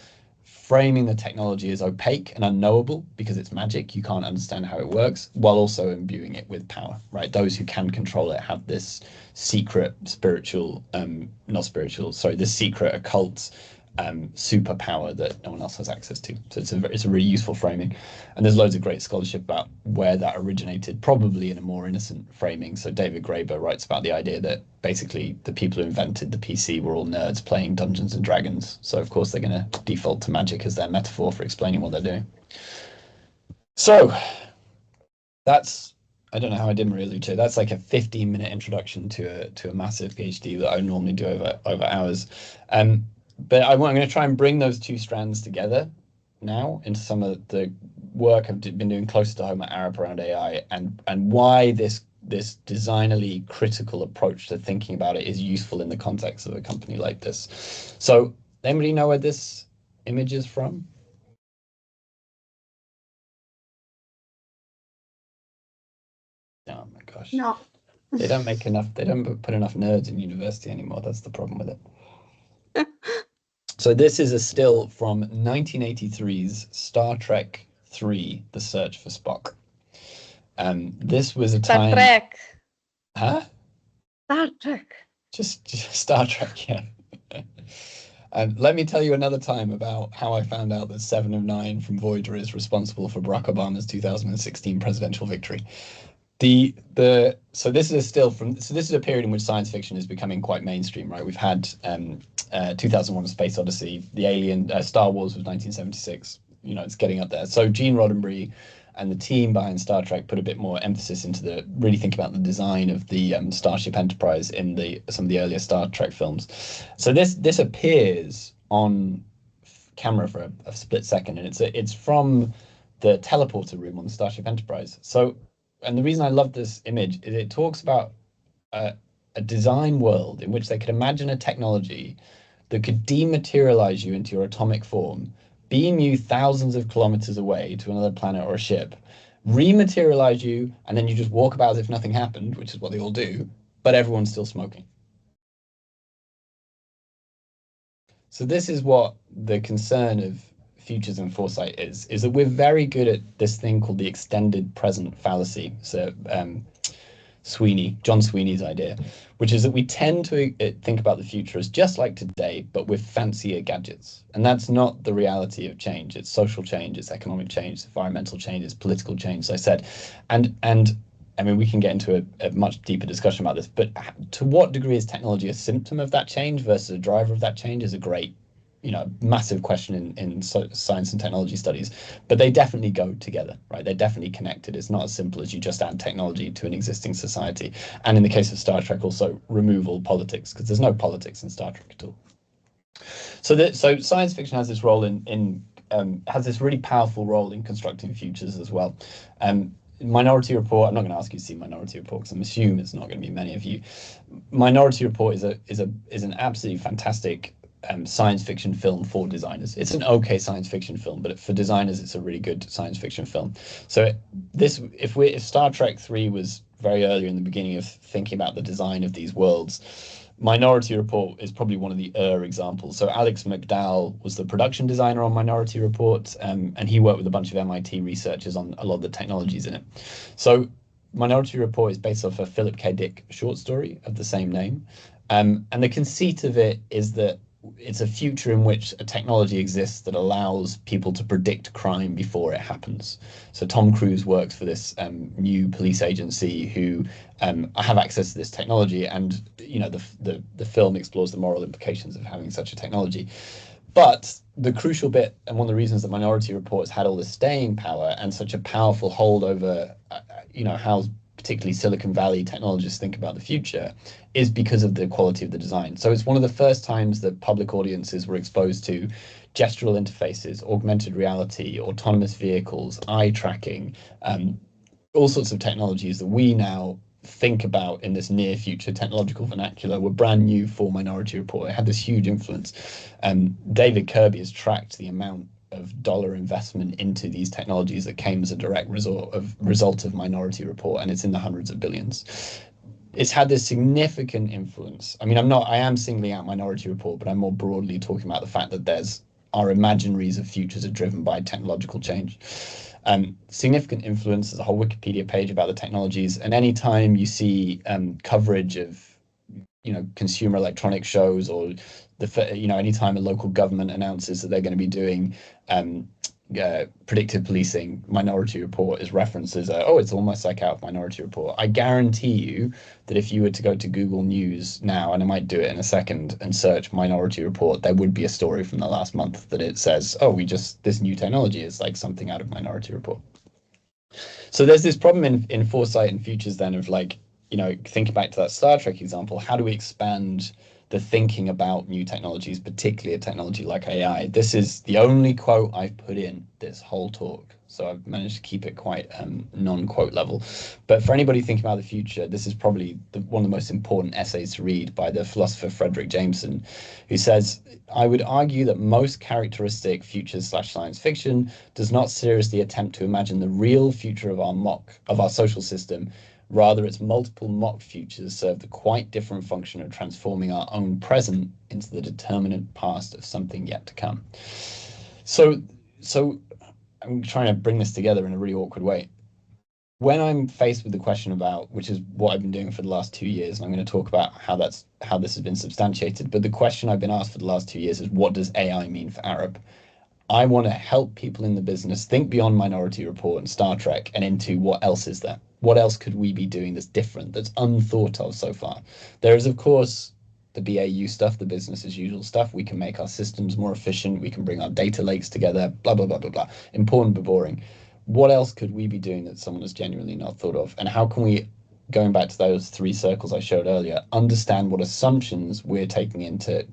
framing the technology as opaque and unknowable because it's magic, you can't understand how it works, while also imbuing it with power, right? Those who can control it have this secret spiritual, this secret occult superpower that no one else has access to. So it's a really useful framing, and there's loads of great scholarship about where that originated, probably in a more innocent framing. So David Graeber writes about the idea that basically the people who invented the PC were all nerds playing Dungeons and Dragons, so of course they're going to default to magic as their metaphor for explaining what they're doing. So that's, I don't know how I did, Maria Luce. That's like a 15-minute introduction to a massive PhD that I normally do over hours. But I'm going to try and bring those two strands together now into some of the work I've been doing closer to home at Arup around AI, and why this designerly critical approach to thinking about it is useful in the context of a company like this. So, anybody know where this image is from? Oh my gosh. No. They don't put enough nerds in university anymore. That's the problem with it. So this is a still from 1983's Star Trek 3, The Search for Spock. This was a time... Star Trek. Huh? Star Trek. Just Star Trek, yeah. And let me tell you another time about how I found out that 7 of 9 from Voyager is responsible for Barack Obama's 2016 presidential victory. So this is a period in which science fiction is becoming quite mainstream, right? We've had 2001: A Space Odyssey, the Alien, Star Wars was 1976. You know, it's getting up there. So Gene Roddenberry and the team behind Star Trek put a bit more emphasis into really think about the design of the Starship Enterprise in some of the earlier Star Trek films. So this appears on camera for a split second, and it's from the teleporter room on the Starship Enterprise. So. And the reason I love this image is it talks about a design world in which they could imagine a technology that could dematerialize you into your atomic form, beam you thousands of kilometers away to another planet or a ship, rematerialize you, and then you just walk about as if nothing happened, which is what they all do, but everyone's still smoking. So this is what the concern of Futures and Foresight is that we're very good at this thing called the extended present fallacy. So John Sweeney's idea, which is that we tend to think about the future as just like today, but with fancier gadgets. And that's not the reality of change. It's social change, it's economic change, it's environmental change, it's political change, as I said. And I mean, we can get into a much deeper discussion about this, but to what degree is technology a symptom of that change versus a driver of that change is a great, massive question in science and technology studies, but they definitely go together, right? They're definitely connected. It's not as simple as you just add technology to an existing society. And in the case of Star Trek, also remove all politics, because there's no politics in Star Trek at all. So science fiction has this role in has this really powerful role in constructing futures as well. Minority Report, I'm not going to ask you to see Minority Report because I'm assuming it's not going to be many of you. Minority Report is an absolutely fantastic science fiction film for designers. It's an okay science fiction film, but for designers, it's a really good science fiction film. So if Star Trek 3 was very early in the beginning of thinking about the design of these worlds, Minority Report is probably one of the examples. So Alex McDowell was the production designer on Minority Report, and he worked with a bunch of MIT researchers on a lot of the technologies in it. So Minority Report is based off a Philip K. Dick short story of the same name. And the conceit of it is that it's a future in which a technology exists that allows people to predict crime before it happens. So Tom Cruise works for this new police agency who have access to this technology, and the film explores the moral implications of having such a technology. But the crucial bit, and one of the reasons that Minority Report has had all this staying power and such a powerful hold over how particularly Silicon Valley technologists think about the future, is because of the quality of the design. So it's one of the first times that public audiences were exposed to gestural interfaces, augmented reality, autonomous vehicles, eye tracking, all sorts of technologies that we now think about in this near future technological vernacular were brand new for Minority Report. It had this huge influence. David Kirby has tracked the amount of dollar investment into these technologies that came as a direct result of Minority Report, and it's in the hundreds of billions. It's had this significant influence. I mean, I am singling out Minority Report, but I'm more broadly talking about the fact that our imaginaries of futures are driven by technological change. Significant influence. There's a whole Wikipedia page about the technologies, and anytime you see coverage of consumer electronic shows, or anytime a local government announces that they're going to be doing predictive policing, Minority Report is referenced as it's almost like out of Minority Report. I guarantee you that if you were to go to Google News now, and I might do it in a second, and search Minority Report, there would be a story from the last month that it says, this new technology is like something out of Minority Report. So there's this problem in foresight and futures then of thinking back to that Star Trek example, how do we expand the thinking about new technologies, particularly a technology like AI? This is the only quote I've put in this whole talk, so I've managed to keep it quite non-quote level. But for anybody thinking about the future, this is probably one of the most important essays to read by the philosopher Frederick Jameson, who says, "I would argue that most characteristic futures/science fiction does not seriously attempt to imagine the real future of our social system. Rather, its multiple mock futures serve the quite different function of transforming our own present into the determinate past of something yet to come." So I'm trying to bring this together in a really awkward way. When I'm faced with the question about, which is what I've been doing for the last 2 years, and I'm going to talk about how this has been substantiated, but the question I've been asked for the last 2 years is, what does AI mean for Arup? I want to help people in the business think beyond Minority Report and Star Trek and into what else is there. What else could we be doing that's different, that's unthought of so far? There is, of course, the BAU stuff, the business as usual stuff. We can make our systems more efficient. We can bring our data lakes together, blah, blah, blah, blah, blah. Important but boring. What else could we be doing that someone has genuinely not thought of? And how can we, going back to those 3 circles I showed earlier, understand what assumptions we're taking into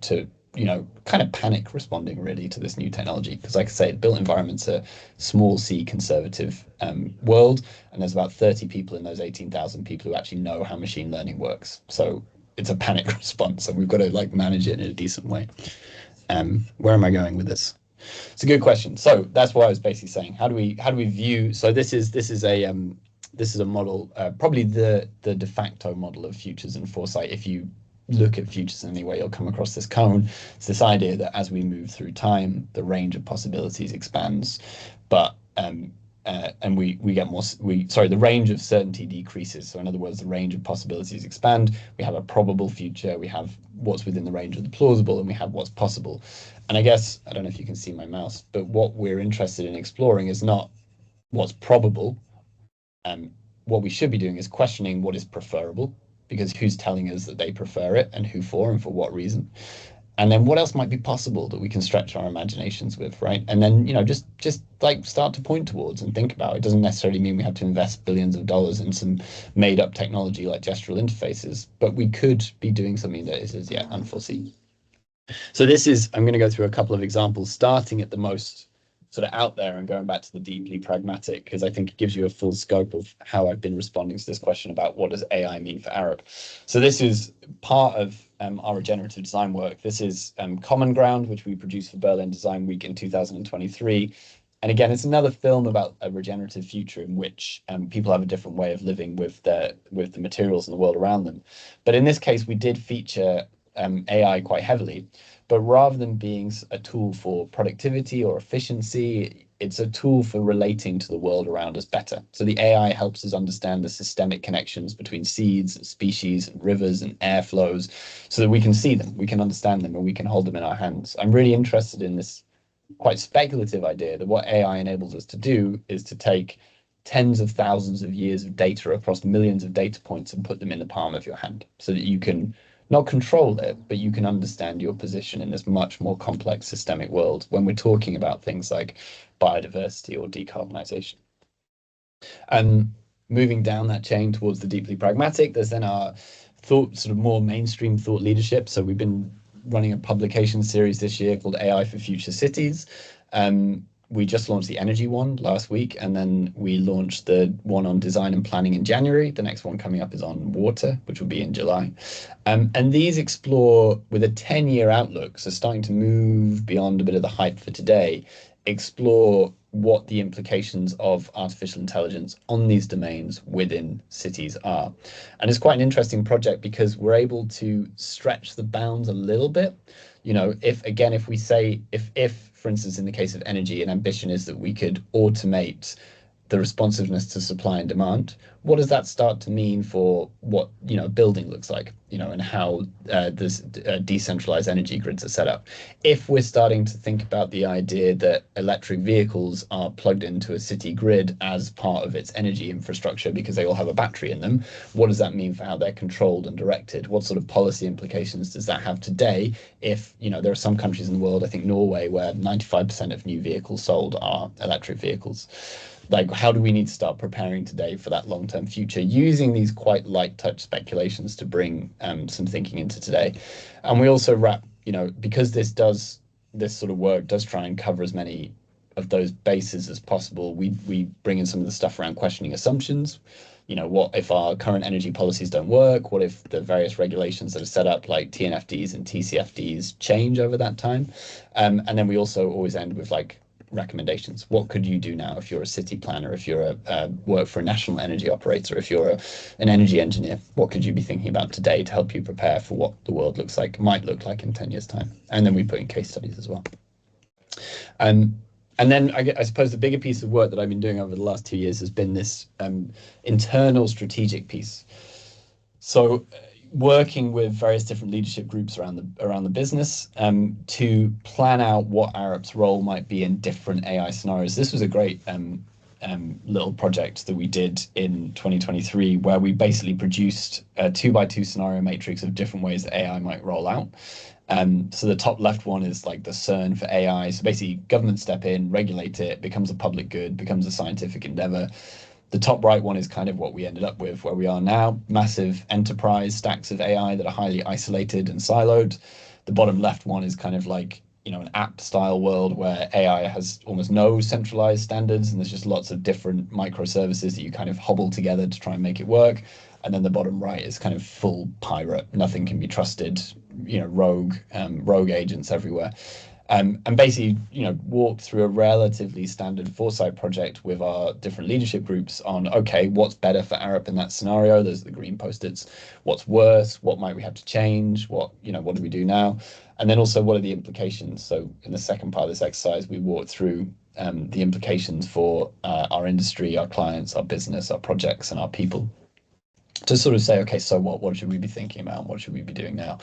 kind of panic responding really to this new technology? Because like I say, built environment's a small c conservative world, and there's about 30 people in those 18,000 people who actually know how machine learning works. So it's a panic response, and we've got to manage it in a decent way. Where am I going with this? It's a good question. So that's what I was basically saying. How do we view? So this is a model, probably the de facto model of futures and foresight. If you look at futures in any way, you'll come across this cone. It's this idea that as we move through time, the range of possibilities expands, but and we get more. The range of certainty decreases. So in other words, the range of possibilities expand. We have a probable future. We have what's within the range of the plausible, and we have what's possible. And I guess, I don't know if you can see my mouse, but what we're interested in exploring is not what's probable. What we should be doing is questioning what is preferable, because who's telling us that they prefer it, and who for, and for what reason? And then what else might be possible that we can stretch our imaginations with, right? And then, just start to point towards and think about. It doesn't necessarily mean we have to invest billions of dollars in some made up technology like gestural interfaces, but we could be doing something that is as yet unforeseen. So I'm going to go through a couple of examples, starting at the most sort of out there and going back to the deeply pragmatic, because I think it gives you a full scope of how I've been responding to this question about what does AI mean for Arup. So this is part of our regenerative design work. This is Common Ground, which we produced for Berlin Design Week in 2023. And again, it's another film about a regenerative future in which people have a different way of living with the materials in the world around them. But in this case, we did feature AI quite heavily, but rather than being a tool for productivity or efficiency, it's a tool for relating to the world around us better. So the AI helps us understand the systemic connections between seeds and species and rivers and air flows so that we can see them, we can understand them, and we can hold them in our hands. I'm really interested in this quite speculative idea that what AI enables us to do is to take tens of thousands of years of data across millions of data points and put them in the palm of your hand so that you can not control it, but you can understand your position in this much more complex systemic world when we're talking about things like biodiversity or decarbonization. And moving down that chain towards the deeply pragmatic, there's then our thought, sort of more mainstream thought leadership. So we've been running a publication series this year called AI for Future Cities. We just launched the energy one last week, and then we launched the one on design and planning in January. The next one coming up is on water, which will be in July. And these explore with a 10-year outlook, so starting to move beyond a bit of the hype for today, explore what the implications of artificial intelligence on these domains within cities are. And it's quite an interesting project because we're able to stretch the bounds a little bit. You know, if we say, for instance, in the case of energy, an ambition is that we could automate the responsiveness to supply and demand, what does that start to mean for what, you know, a building looks like, you know, and how this decentralized energy grids are set up? If we're starting to think about the idea that electric vehicles are plugged into a city grid as part of its energy infrastructure because they all have a battery in them, what does that mean for how they're controlled and directed? What sort of policy implications does that have today? If, you know, there are some countries in the world, I think Norway, where 95% of new vehicles sold are electric vehicles. Like, how do we need to start preparing today for that long-term future, using these quite light touch speculations to bring some thinking into today? And we also wrap, you know, because this sort of work does try and cover as many of those bases as possible, we bring in some of the stuff around questioning assumptions. You know, what if our current energy policies don't work? What if the various regulations that are set up, like TNFDs and TCFDs, change over that time? And then we also always end with, like, recommendations. What could you do now if you're a city planner, if you're work for a national energy operator, if you're an energy engineer? What could you be thinking about today to help you prepare for what the world might look like in 10 years' time? And then we put in case studies as well. And then I suppose the bigger piece of work that I've been doing over the last 2 years has been this internal strategic piece. So working with various different leadership groups around the business to plan out what Arup's role might be in different AI scenarios. This was a great little project that we did in 2023, where we basically produced a 2x2 scenario matrix of different ways that AI might roll out. So the top left one is like the CERN for AI. So basically government step in, regulate it, becomes a public good, becomes a scientific endeavor. The top right one is kind of what we ended up with where we are now, massive enterprise stacks of AI that are highly isolated and siloed. The bottom left one is kind of like, you know, an app style world where AI has almost no centralized standards and there's just lots of different microservices that you kind of hobble together to try and make it work. And then the bottom right is kind of full pirate, nothing can be trusted, you know, rogue agents everywhere. And basically, you know, walk through a relatively standard Foresight project with our different leadership groups on, okay, what's better for Arup in that scenario? Those are the green post-its. What's worse? What might we have to change? What do we do now? And then also, what are the implications? So in the second part of this exercise, we walked through the implications for our industry, our clients, our business, our projects, and our people, to sort of say, okay, so what should we be thinking about? What should we be doing now?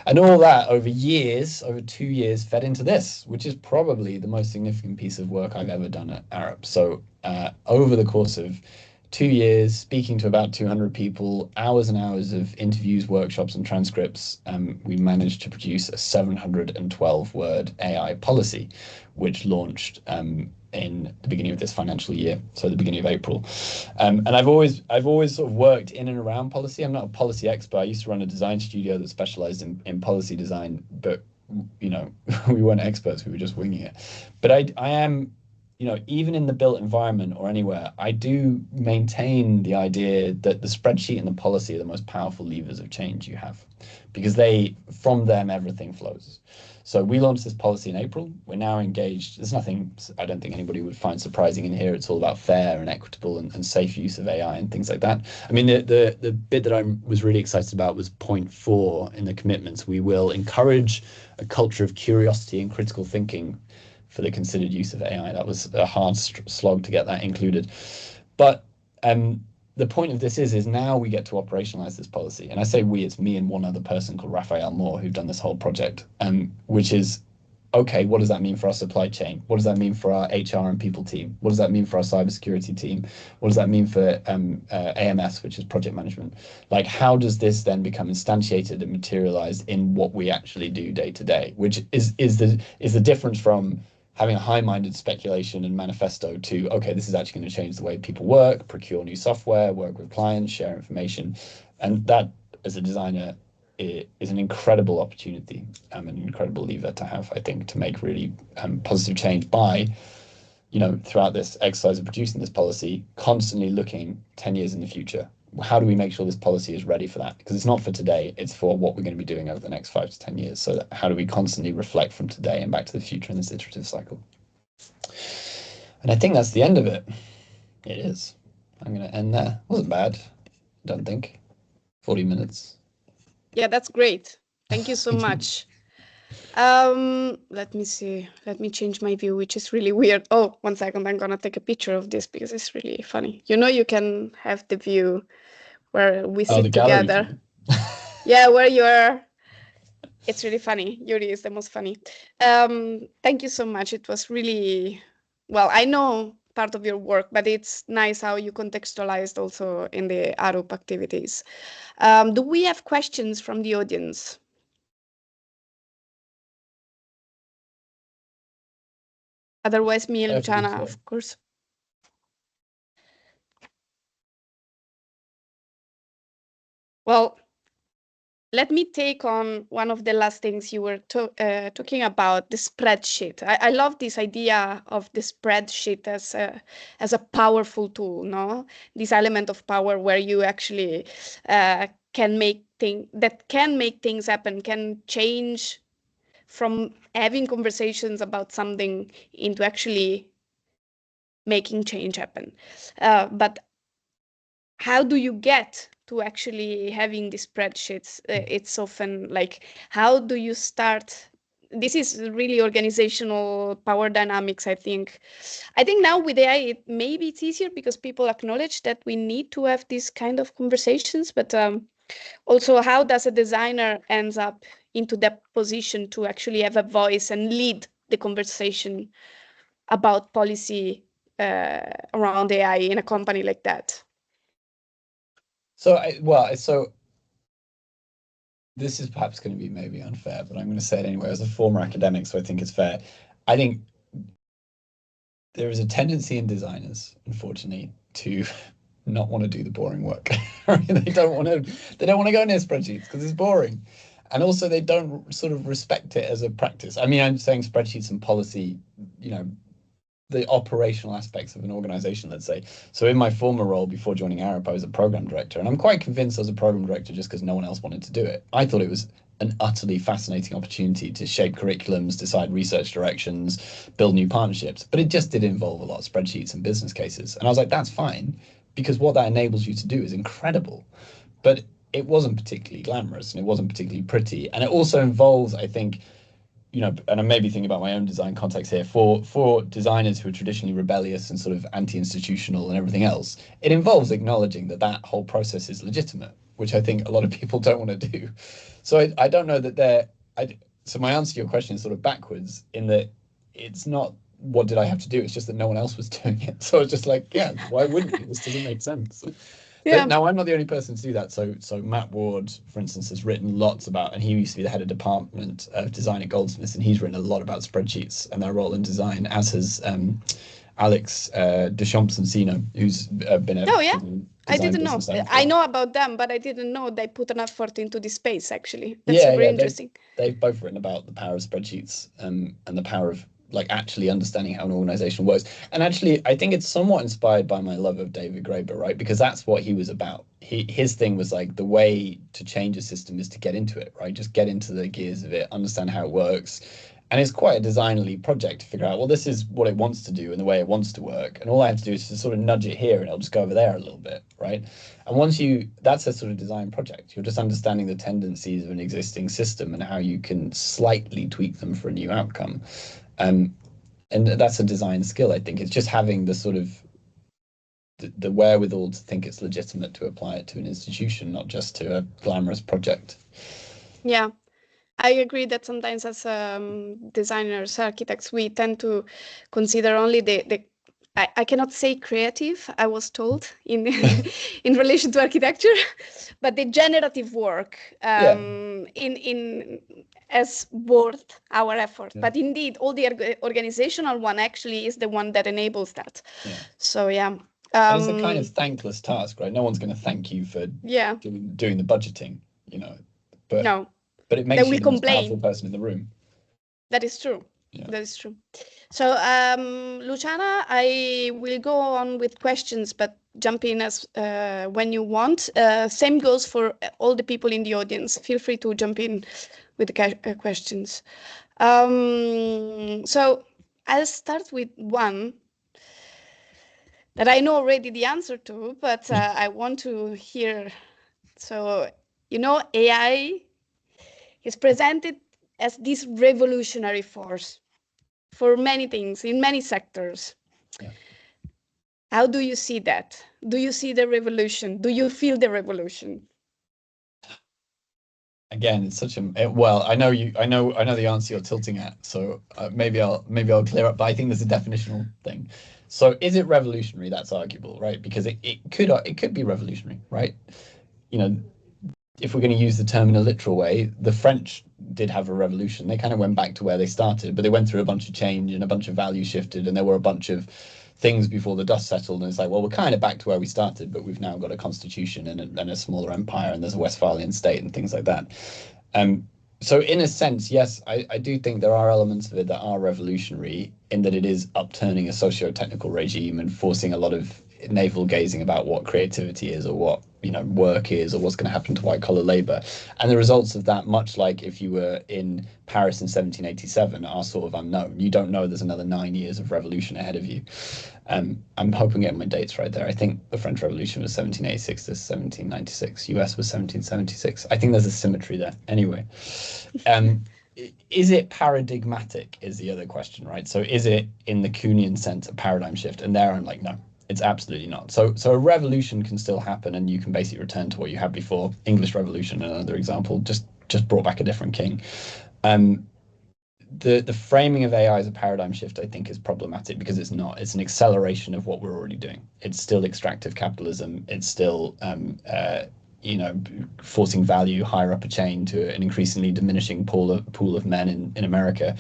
And all that over 2 years, fed into this, which is probably the most significant piece of work I've ever done at Arup. So over the course of 2 years, speaking to about 200 people, hours and hours of interviews, workshops, and transcripts, we managed to produce a 712-word AI policy, which launched in the beginning of this financial year, so the beginning of April. And I've always sort of worked in and around policy. I'm not a policy expert. I used to run a design studio that specialized in policy design, but you know, we weren't experts, we were just winging it. But I am, you know, even in the built environment or anywhere, I do maintain the idea that the spreadsheet and the policy are the most powerful levers of change you have, because from them, everything flows. So we launched this policy in April. We're now engaged. There's nothing I don't think anybody would find surprising in here. It's all about fair and equitable and safe use of AI and things like that. I mean, the bit that I was really excited about was point 4 in the commitments. We will encourage a culture of curiosity and critical thinking for the considered use of AI. That was a hard slog to get that included. But the point of this is now we get to operationalize this policy. And I say we, it's me and one other person called Raphael Moore who've done this whole project, which is, okay, what does that mean for our supply chain? What does that mean for our HR and people team? What does that mean for our cybersecurity team? What does that mean for AMS, which is project management? Like, how does this then become instantiated and materialized in what we actually do day to day, which is the difference from having a high-minded speculation and manifesto to, okay, this is actually going to change the way people work, procure new software, work with clients, share information. And that, as a designer, is an incredible opportunity, an incredible lever to have, I think, to make really positive change by, you know, throughout this exercise of producing this policy, constantly looking 10 years in the future. How do we make sure this policy is ready for that? Because it's not for today, it's for what we're going to be doing over the next 5 to 10 years. So how do we constantly reflect from today and back to the future in this iterative cycle? And I think that's the end of it. It is. I'm going to end there. Wasn't bad, I don't think. 40 minutes. Yeah, that's great. Thank you so much. Let me see. Let me change my view, which is really weird. Oh, 1 second. I'm gonna take a picture of this because it's really funny. You know, you can have the view where we sit together. Yeah, where you're. It's really funny. Yuri is the most funny. Thank you so much. It was really, well, I know part of your work, but it's nice how you contextualized also in the Arup activities. Do we have questions from the audience? Otherwise, me and Luciana, of course. Well, let me take on one of the last things you were talking about, the spreadsheet. I love this idea of the spreadsheet as a powerful tool, no? This element of power where you actually can make things happen, can change from having conversations about something into actually making change happen. But how do you get to actually having these spreadsheets? It's often like, how do you start? This is really organizational power dynamics, I think. I think now with AI, maybe it's easier because people acknowledge that we need to have these kind of conversations, but also how does a designer ends up into that position to actually have a voice and lead the conversation about policy around AI in a company like that? So this is perhaps going to be maybe unfair, but I'm going to say it anyway. As a former academic, so I think it's fair. I think there is a tendency in designers, unfortunately, to not want to do the boring work. They don't want to go near spreadsheets because it's boring, and also they don't sort of respect it as a practice. I mean, I'm saying spreadsheets and policy, you know, the operational aspects of an organization, let's say. So in my former role before joining Arup, I was a program director, and I'm quite convinced I was a program director just because no one else wanted to do it. I thought it was an utterly fascinating opportunity to shape curriculums, decide research directions, build new partnerships, but it just did involve a lot of spreadsheets and business cases. And I was like, that's fine, because what that enables you to do is incredible. But it wasn't particularly glamorous and it wasn't particularly pretty. And it also involves, I think, you know, and I may be thinking about my own design context here, for designers who are traditionally rebellious and sort of anti-institutional and everything else, it involves acknowledging that that whole process is legitimate, which I think a lot of people don't want to do. So I don't know that so my answer to your question is sort of backwards, in that it's not what did I have to do, it's just that no one else was doing it. So it's just like, yeah, why wouldn't you? This doesn't make sense. Yeah. But now I'm not the only person to do that. So Matt Ward, for instance, has written lots about, and he used to be the head of department of design at Goldsmiths, and he's written a lot about spreadsheets and their role in design, as has Alex Deschamps-Encino, who's been a I didn't know. business I know about them, but I didn't know they put an effort into the space, actually. That's Yeah, super yeah, interesting. They've both written about the power of spreadsheets and the power of like actually understanding how an organization works. And actually, I think it's somewhat inspired by my love of David Graeber, right? Because that's what he was about. His thing was like the way to change a system is to get into it, right? Just get into the gears of it, understand how it works. And it's quite a designerly project to figure out, well, this is what it wants to do and the way it wants to work. And all I have to do is to sort of nudge it here and it'll just go over there a little bit, right? And once that's a sort of design project. You're just understanding the tendencies of an existing system and how you can slightly tweak them for a new outcome. And that's a design skill, I think. It's just having the sort of the wherewithal to think it's legitimate to apply it to an institution, not just to a glamorous project. Yeah. I agree that sometimes as designers, architects, we tend to consider only I cannot say creative, I was told, in in relation to architecture, but the generative work in as worth our effort. Yeah. But indeed, all the organizational one actually is the one that enables that. Yeah. So, yeah. It's a kind of thankless task, right? No one's going to thank you for doing the budgeting, you know. But no. But it makes you the most powerful person in the room. That is true. Yeah. That is true. So, Luciana, I will go on with questions, but jump in as when you want. Same goes for all the people in the audience. Feel free to jump in with the questions. So I'll start with one that I know already the answer to, but I want to hear. So, AI is presented as this revolutionary force for many things in many sectors. Yeah. How do you see that? Do you see the revolution? Do you feel the revolution? Again, it's such a well. I know the answer you're tilting at. So maybe I'll clear up. But I think there's a definitional thing. So is it revolutionary? That's arguable, right? Because it could be revolutionary, right? You know, if we're going to use the term in a literal way, the French did have a revolution. They kind of went back to where they started, but they went through a bunch of change and a bunch of value shifted, and there were a bunch of things before the dust settled. And it's like, well, we're kind of back to where we started, but we've now got a constitution and a smaller empire, and there's a Westphalian state and things like that. So in a sense, yes, I do think there are elements of it that are revolutionary in that it is upturning a socio-technical regime and forcing a lot of navel gazing about what creativity is or what work is or what's going to happen to white collar labor. And the results of that, much like if you were in Paris in 1787, are sort of unknown. You don't know there's another 9 years of revolution ahead of you. I'm hoping getting my dates right there. I think the French Revolution was 1786 to 1796. US was 1776. I think there's a symmetry there. Anyway, is it paradigmatic is the other question, right? So is it in the Kuhnian sense a paradigm shift? And there I'm like, no. It's absolutely not. So a revolution can still happen, and you can basically return to what you had before. English Revolution, another example, just brought back a different king. The framing of AI as a paradigm shift, I think, is problematic because it's not. It's an acceleration of what we're already doing. It's still extractive capitalism. It's still forcing value higher up a chain to an increasingly diminishing pool of men in America.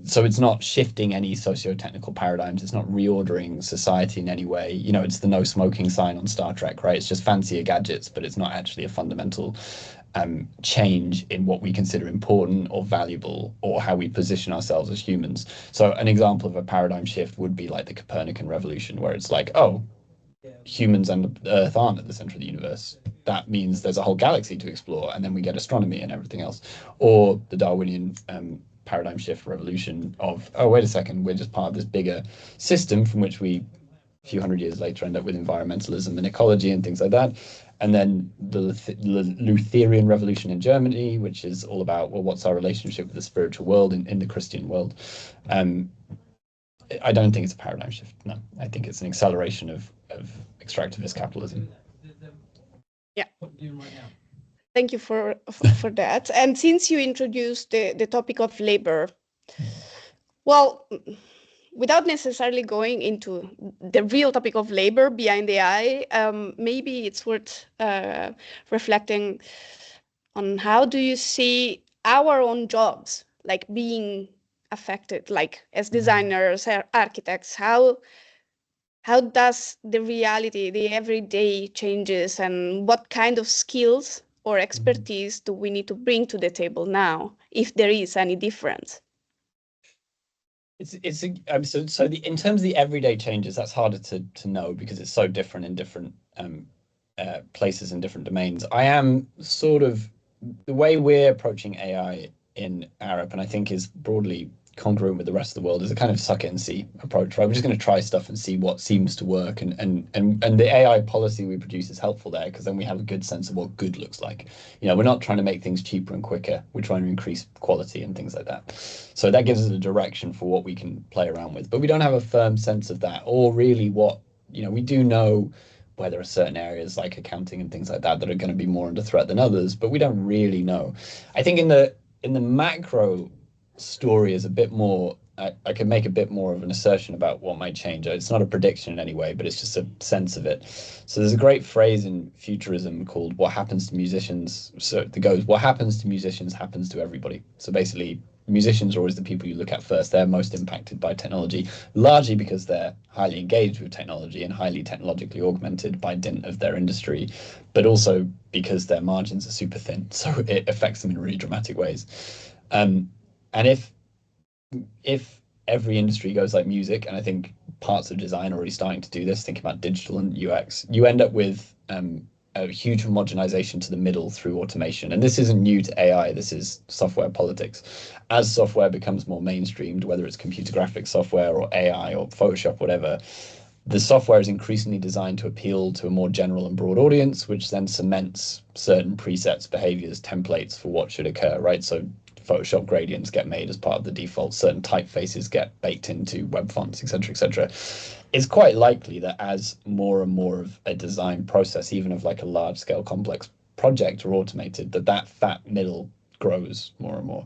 So it's not shifting any socio-technical paradigms. It's not reordering society in any way. It's the no smoking sign on Star Trek, right? It's just fancier gadgets, but it's not actually a fundamental change in what we consider important or valuable or how we position ourselves as humans. So an example of a paradigm shift would be like the Copernican revolution, where it's like, oh, humans and Earth aren't at the center of the universe. That means there's a whole galaxy to explore, and then we get astronomy and everything else. Or the Darwinian paradigm shift revolution of, oh, wait a second, we're just part of this bigger system from which we, a few hundred years later, end up with environmentalism and ecology and things like that. And then the Lutheran revolution in Germany, which is all about, well, what's our relationship with the spiritual world in the Christian world? I don't think it's a paradigm shift. No, I think it's an acceleration of extractivist capitalism. Yeah. Thank you for that. And since you introduced the topic of labor, well, without necessarily going into the real topic of labor behind the AI, maybe it's worth reflecting on how do you see our own jobs like being affected, like as designers, architects, how how does the reality, the everyday changes, and what kind of skills or expertise do we need to bring to the table now, if there is any difference? In terms of the everyday changes, that's harder to know because it's so different in different places and different domains. I am sort of, the way we're approaching AI in Arup, and I think is broadly congruent with the rest of the world, is a kind of suck it and see approach, right? We're just going to try stuff and see what seems to work, and the AI policy we produce is helpful there, because then we have a good sense of what good looks like. You know, we're not trying to make things cheaper and quicker, we're trying to increase quality and things like that. So that gives us a direction for what we can play around with, but we don't have a firm sense of that, or really what, you know, we do know where there are certain areas like accounting and things like that that are going to be more under threat than others, but we don't really know. I think in the macro story is a bit more, I can make a bit more of an assertion about what might change. It's not a prediction in any way, but it's just a sense of it. So there's a great phrase in futurism called "what happens to musicians." So it goes, "What happens to musicians happens to everybody." So basically, musicians are always the people you look at first. They're most impacted by technology, largely because they're highly engaged with technology and highly technologically augmented by dint of their industry, but also because their margins are super thin. So it affects them in really dramatic ways. And if every industry goes like music, and I think parts of design are already starting to do this, thinking about digital and UX, you end up with a huge homogenization to the middle through automation. And this isn't new to AI, this is software politics. As software becomes more mainstreamed, whether it's computer graphics software or AI or Photoshop, whatever, the software is increasingly designed to appeal to a more general and broad audience, which then cements certain presets, behaviors, templates for what should occur, right? So Photoshop gradients get made as part of the default, certain typefaces get baked into web fonts, etc., etc. It's quite likely that as more and more of a design process, even of like a large scale complex project, are automated, that fat middle grows more and more.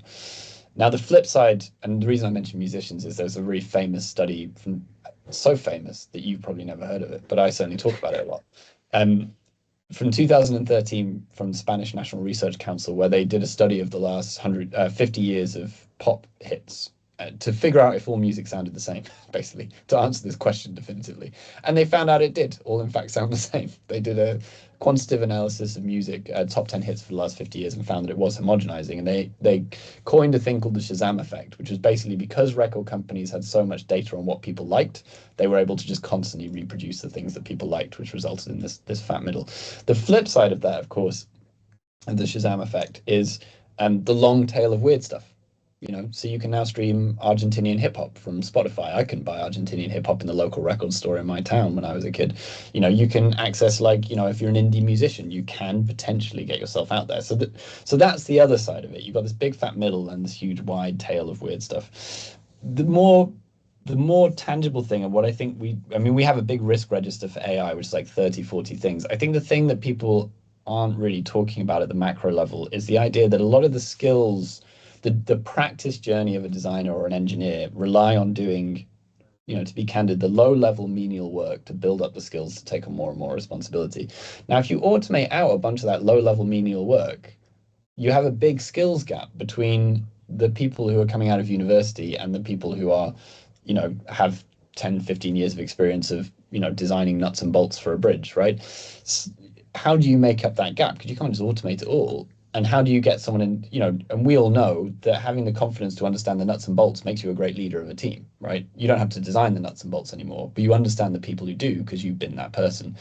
Now, the flip side, and the reason I mention musicians is there's a really famous study, so famous that you've probably never heard of it, but I certainly talk about it a lot. From 2013 from the Spanish National Research Council, where they did a study of the last 50 years of pop hits to figure out if all music sounded the same, basically, to answer this question definitively. And they found out it did all, in fact, sound the same. They did a quantitative analysis of music, top 10 hits for the last 50 years, and found that it was homogenizing. And they coined a thing called the Shazam effect, which was basically because record companies had so much data on what people liked, they were able to just constantly reproduce the things that people liked, which resulted in this fat middle. The flip side of that, of course, of the Shazam effect is the long tail of weird stuff. You know, so you can now stream Argentinian hip hop from Spotify. I couldn't buy Argentinian hip hop in the local record store in my town when I was a kid. You know, you can access, like, you know, if you're an indie musician, you can potentially get yourself out there. So that's the other side of it. You've got this big fat middle and this huge wide tail of weird stuff. The more tangible thing, and what I think we have a big risk register for AI, which is like 30, 40 things. I think the thing that people aren't really talking about at the macro level is the idea that a lot of the skills, the practice journey of a designer or an engineer rely on doing, you know, to be candid, the low level menial work to build up the skills to take on more and more responsibility. Now, if you automate out a bunch of that low level menial work, you have a big skills gap between the people who are coming out of university and the people who are, you know, have 10, 15 years of experience of, you know, designing nuts and bolts for a bridge, right? How do you make up that gap? Because you can't just automate it all. And how do you get someone in, you know, and we all know that having the confidence to understand the nuts and bolts makes you a great leader of a team, right? You don't have to design the nuts and bolts anymore, but you understand the people who do because you've been that person.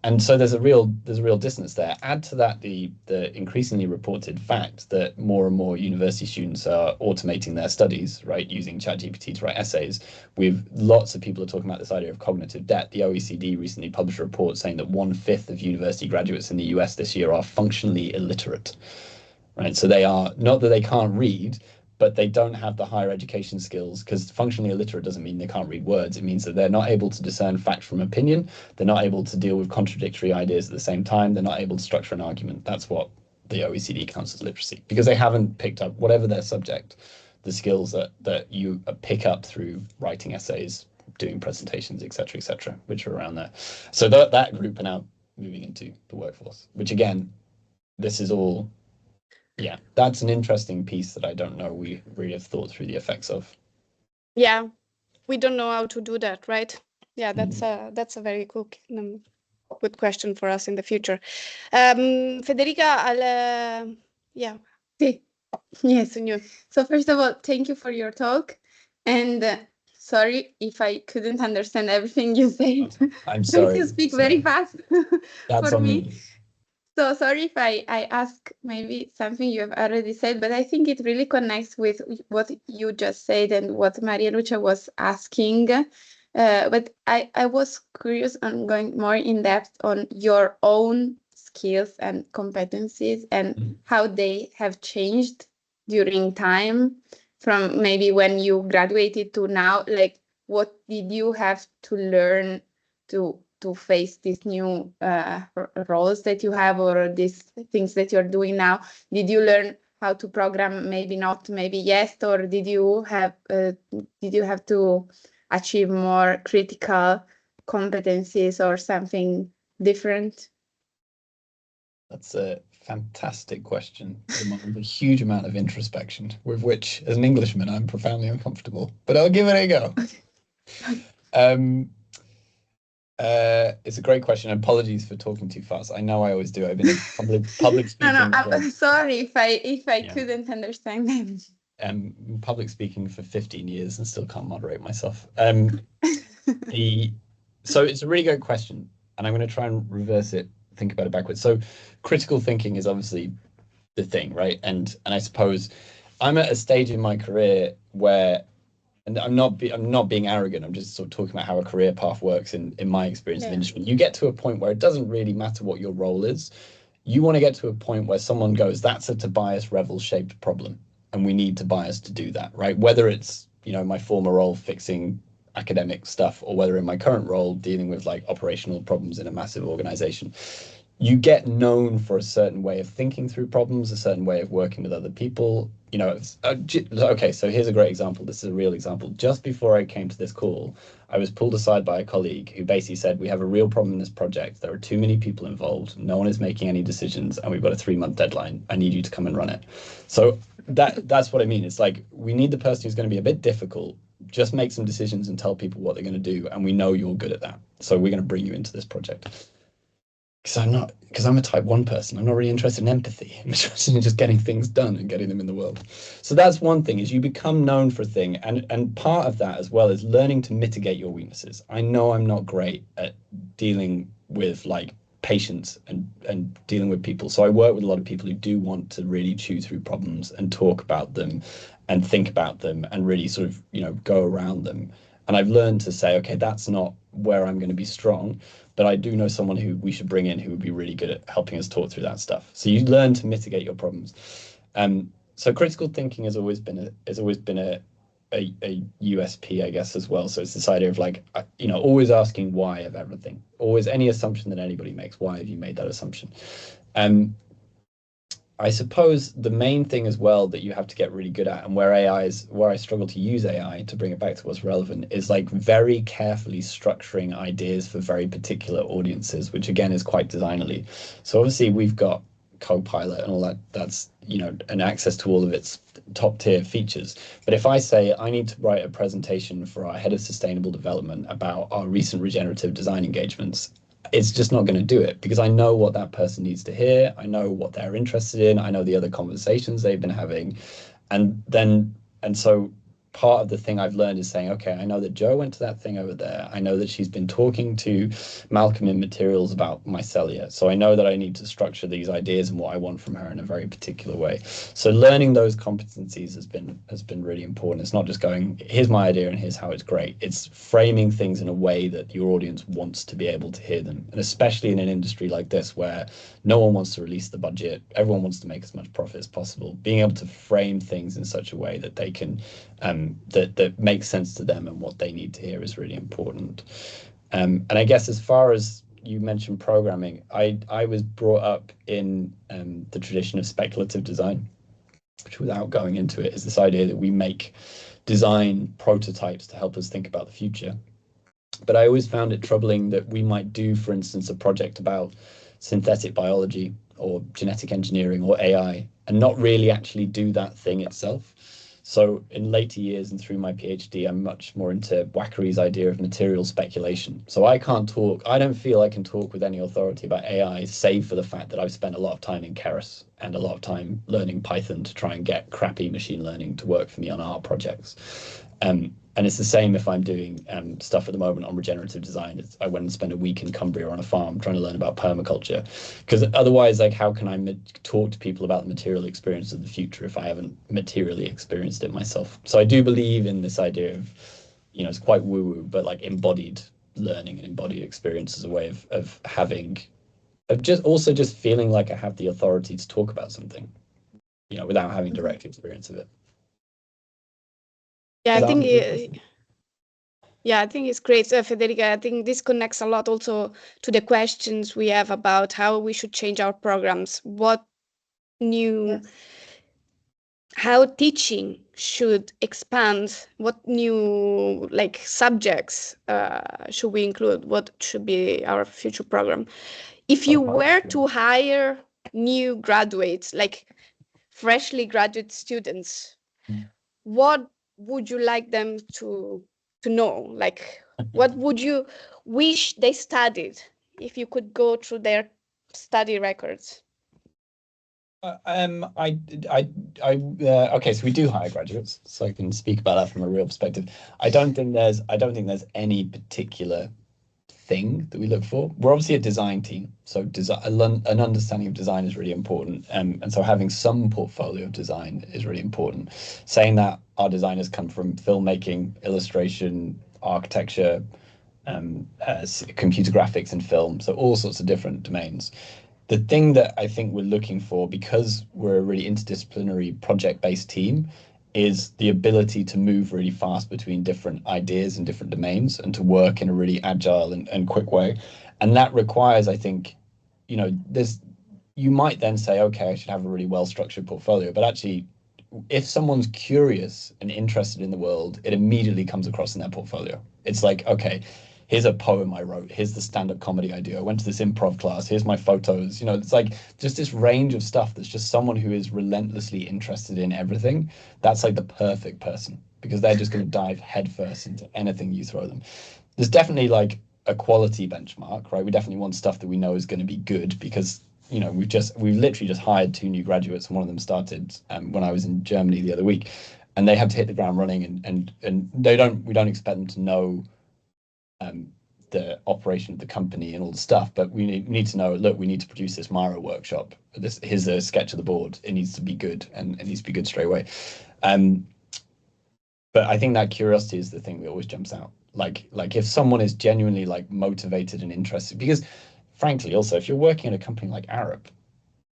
And so there's a real dissonance there. Add to that the increasingly reported fact that more and more university students are automating their studies, right, using ChatGPT to write essays. With lots of people are talking about this idea of cognitive debt. The OECD recently published a report saying that 1/5 of university graduates in the US this year are functionally illiterate, right? So they are, not that they can't read, but they don't have the higher education skills, because functionally illiterate doesn't mean they can't read words. It means that they're not able to discern fact from opinion. They're not able to deal with contradictory ideas at the same time. They're not able to structure an argument. That's what the OECD counts as literacy, because they haven't picked up, whatever their subject, the skills that you pick up through writing essays, doing presentations, etc., which are around there. So that group are now moving into the workforce, which again, this is all, yeah, that's an interesting piece that I don't know we really have thought through the effects of. Yeah, we don't know how to do that, right? Yeah, that's a very good question for us in the future. Federica, yeah. Yes, so first of all, thank you for your talk, and sorry if I couldn't understand everything you said. I'm sorry. You speak very fast That's for on me. So sorry if I ask maybe something you have already said, but I think it really connects with what you just said and what Maria Luce was asking. But I was curious on going more in depth on your own skills and competencies and how they have changed during time, from maybe when you graduated to now. Like, what did you have to learn to face these new roles that you have, or these things that you're doing now? Did you learn how to program? Maybe not, maybe yes, or did you have to achieve more critical competencies or something different? That's a fantastic question. A huge amount of introspection, with which, as an Englishman, I'm profoundly uncomfortable. But I'll give it a go. It's a great question. Apologies for talking too fast. I know I always do. I've been in public speaking. No, I'm sorry if I couldn't understand them. Public speaking for 15 years and still can't moderate myself. So it's a really good question, and I'm going to try and reverse it, think about it backwards. So critical thinking is obviously the thing, right? And I suppose I'm at a stage in my career where, and I'm not being arrogant, I'm just sort of talking about how a career path works in my experience of industry. You get to a point where it doesn't really matter what your role is. You want to get to a point where someone goes, that's a Tobias Revell shaped problem, and we need Tobias to do that, right? Whether it's, my former role fixing academic stuff, or whether in my current role dealing with like operational problems in a massive organization, you get known for a certain way of thinking through problems, a certain way of working with other people. Okay, so here's a great example. This is a real example. Just before I came to this call, I was pulled aside by a colleague who basically said, we have a real problem in this project. There are too many people involved. No one is making any decisions, and we've got a 3-month deadline. I need you to come and run it. So that's what I mean. It's like, we need the person who's going to be a bit difficult, just make some decisions and tell people what they're going to do. And we know you're good at that. So we're going to bring you into this project. Because I'm a type 1 person. I'm not really interested in empathy. I'm interested in just getting things done and getting them in the world. So that's one thing, is you become known for a thing. And part of that as well is learning to mitigate your weaknesses. I know I'm not great at dealing with like patients and dealing with people. So I work with a lot of people who do want to really chew through problems and talk about them and think about them and really sort of, go around them. And I've learned to say, okay, that's not where I'm going to be strong, but I do know someone who we should bring in who would be really good at helping us talk through that stuff. So you learn to mitigate your problems. So critical thinking has always been a USP, I guess, as well. So it's this idea of like, always asking why of everything. Always, any assumption that anybody makes, why have you made that assumption? I suppose the main thing as well that you have to get really good at, and where I struggle to use AI to bring it back to what's relevant, is like very carefully structuring ideas for very particular audiences, which again is quite designerly. So obviously we've got Copilot and all that, that's, and access to all of its top tier features. But if I say I need to write a presentation for our head of sustainable development about our recent regenerative design engagements, it's just not going to do it, because I know what that person needs to hear. I know what they're interested in. I know the other conversations they've been having. And so part of the thing I've learned is saying, okay, I know that Jo went to that thing over there. I know that she's been talking to Malcolm in materials about mycelia. So I know that I need to structure these ideas and what I want from her in a very particular way. So learning those competencies has been really important. It's not just going, here's my idea and here's how it's great. It's framing things in a way that your audience wants to be able to hear them. And especially in an industry like this, where no one wants to release the budget, everyone wants to make as much profit as possible. Being able to frame things in such a way that they can that makes sense to them and what they need to hear is really important. And I guess as far as you mentioned programming, I was brought up in the tradition of speculative design, which, without going into it, is this idea that we make design prototypes to help us think about the future. But I always found it troubling that we might do, for instance, a project about synthetic biology or genetic engineering or AI and not really actually do that thing itself. So in later years and through my PhD, I'm much more into Wackery's idea of material speculation. So I don't feel I can talk with any authority about AI, save for the fact that I've spent a lot of time in Keras and a lot of time learning Python to try and get crappy machine learning to work for me on art projects. And it's the same if I'm doing stuff at the moment on regenerative design. I went and spent a week in Cumbria on a farm trying to learn about permaculture, because otherwise, like, how can I talk to people about the material experience of the future if I haven't materially experienced it myself? So I do believe in this idea of, it's quite woo-woo, but like embodied learning and embodied experience as a way of just feeling like I have the authority to talk about something, without having direct experience of it. Yeah, I think it's great, Federica. I think this connects a lot also to the questions we have about how we should change our programs, how teaching should expand, what new subjects should we include, what should be our future program. If you were to hire new graduates, like freshly graduate students, what would you like them to know? Like, what would you wish they studied if you could go through their study records? Okay, so we do hire graduates, so I can speak about that from a real perspective. I don't think there's any particular thing that we look for. We're obviously a design team, so an understanding of design is really important, and so having some portfolio of design is really important. Saying that, our designers come from filmmaking, illustration, architecture, computer graphics, and film, so all sorts of different domains. The thing that I think we're looking for, because we're a really interdisciplinary project-based team, is the ability to move really fast between different ideas and different domains, and to work in a really agile and quick way. And that requires, I think, you might then say, okay, I should have a really well-structured portfolio, but actually, if someone's curious and interested in the world, it immediately comes across in their portfolio. It's like, okay, here's a poem I wrote, here's the stand-up comedy I do, I went to this improv class, here's my photos. It's like just this range of stuff that's just someone who is relentlessly interested in everything. That's like the perfect person, because they're just going to dive headfirst into anything you throw them. There's definitely like a quality benchmark, right? We definitely want stuff that we know is going to be good, because we've literally just hired 2 new graduates, and one of them started when I was in Germany the other week, and they have to hit the ground running, and we don't expect them to know the operation of the company and all the stuff, but we need to know, look, we need to produce this Miro workshop. Here's a sketch of the board. It needs to be good, and it needs to be good straight away. But I think that curiosity is the thing that always jumps out. Like if someone is genuinely like motivated and interested, because frankly, also, if you're working at a company like Arup,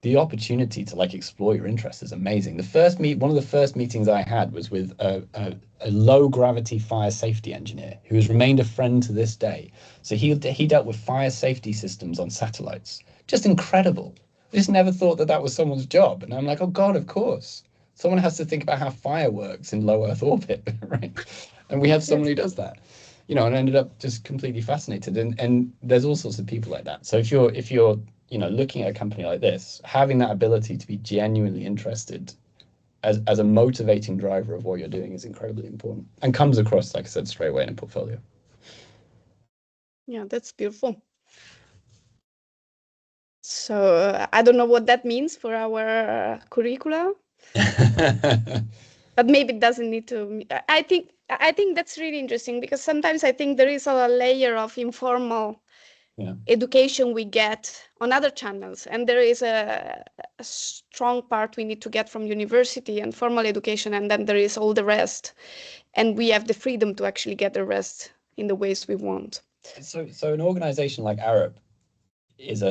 the opportunity to like explore your interest is amazing. One of the first meetings I had was with a low gravity fire safety engineer who has remained a friend to this day. So he dealt with fire safety systems on satellites. Just incredible. I just never thought that was someone's job. And I'm like, oh God, of course. Someone has to think about how fire works in low Earth orbit, right? And we have someone who does that. And I ended up just completely fascinated. And there's all sorts of people like that. So if you're looking at a company like this, having that ability to be genuinely interested as a motivating driver of what you're doing is incredibly important, and comes across, like I said, straight away in a portfolio. Yeah, that's beautiful. So I don't know what that means for our curricula, but maybe it doesn't need to. I think that's really interesting, because sometimes I think there is a layer of informal education we get on other channels, and there is a strong part we need to get from university and formal education, and then there is all the rest, and we have the freedom to actually get the rest in the ways we want. So an organization like Arup is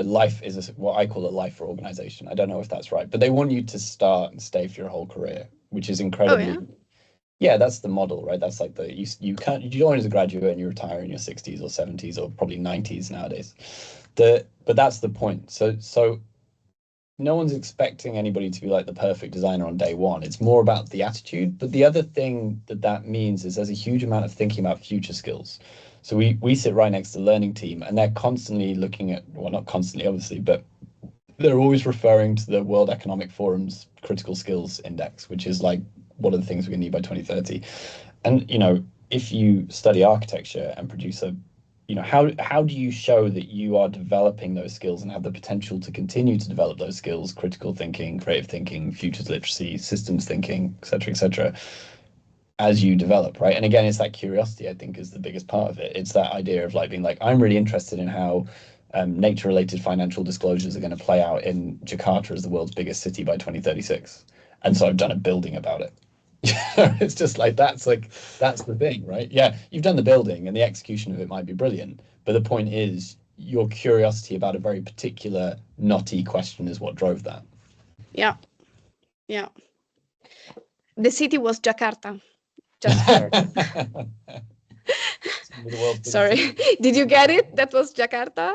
what I call a lifer organization. I don't know if that's right, but they want you to start and stay for your whole career, which is incredibly. Oh, yeah, that's the model, right? That's like you join as a graduate and you retire in your 60s or 70s or probably 90s nowadays. But that's the point. So no one's expecting anybody to be like the perfect designer on day one. It's more about the attitude. But the other thing that means is there's a huge amount of thinking about future skills. So we sit right next to the learning team, and they're constantly looking at, well, not constantly, obviously, but they're always referring to the World Economic Forum's critical skills index, which is like what are the things we're going to need by 2030? And, you know, if you study architecture and produce a, you know, how do you show that you are developing those skills and have the potential to continue to develop those skills, critical thinking, creative thinking, futures literacy, systems thinking, et cetera, as you develop, right? And again, it's that curiosity, I think, is the biggest part of it. It's that idea of like being like, I'm really interested in how nature-related financial disclosures are going to play out in Jakarta as the world's biggest city by 2036. And so I've done a building about it. It's just like that's the thing, right? Yeah, you've done the building and the execution of it might be brilliant, but the point is your curiosity about a very particular knotty question is what drove that. Yeah. The city was Jakarta. Just for sorry. Did you get it? That was Jakarta?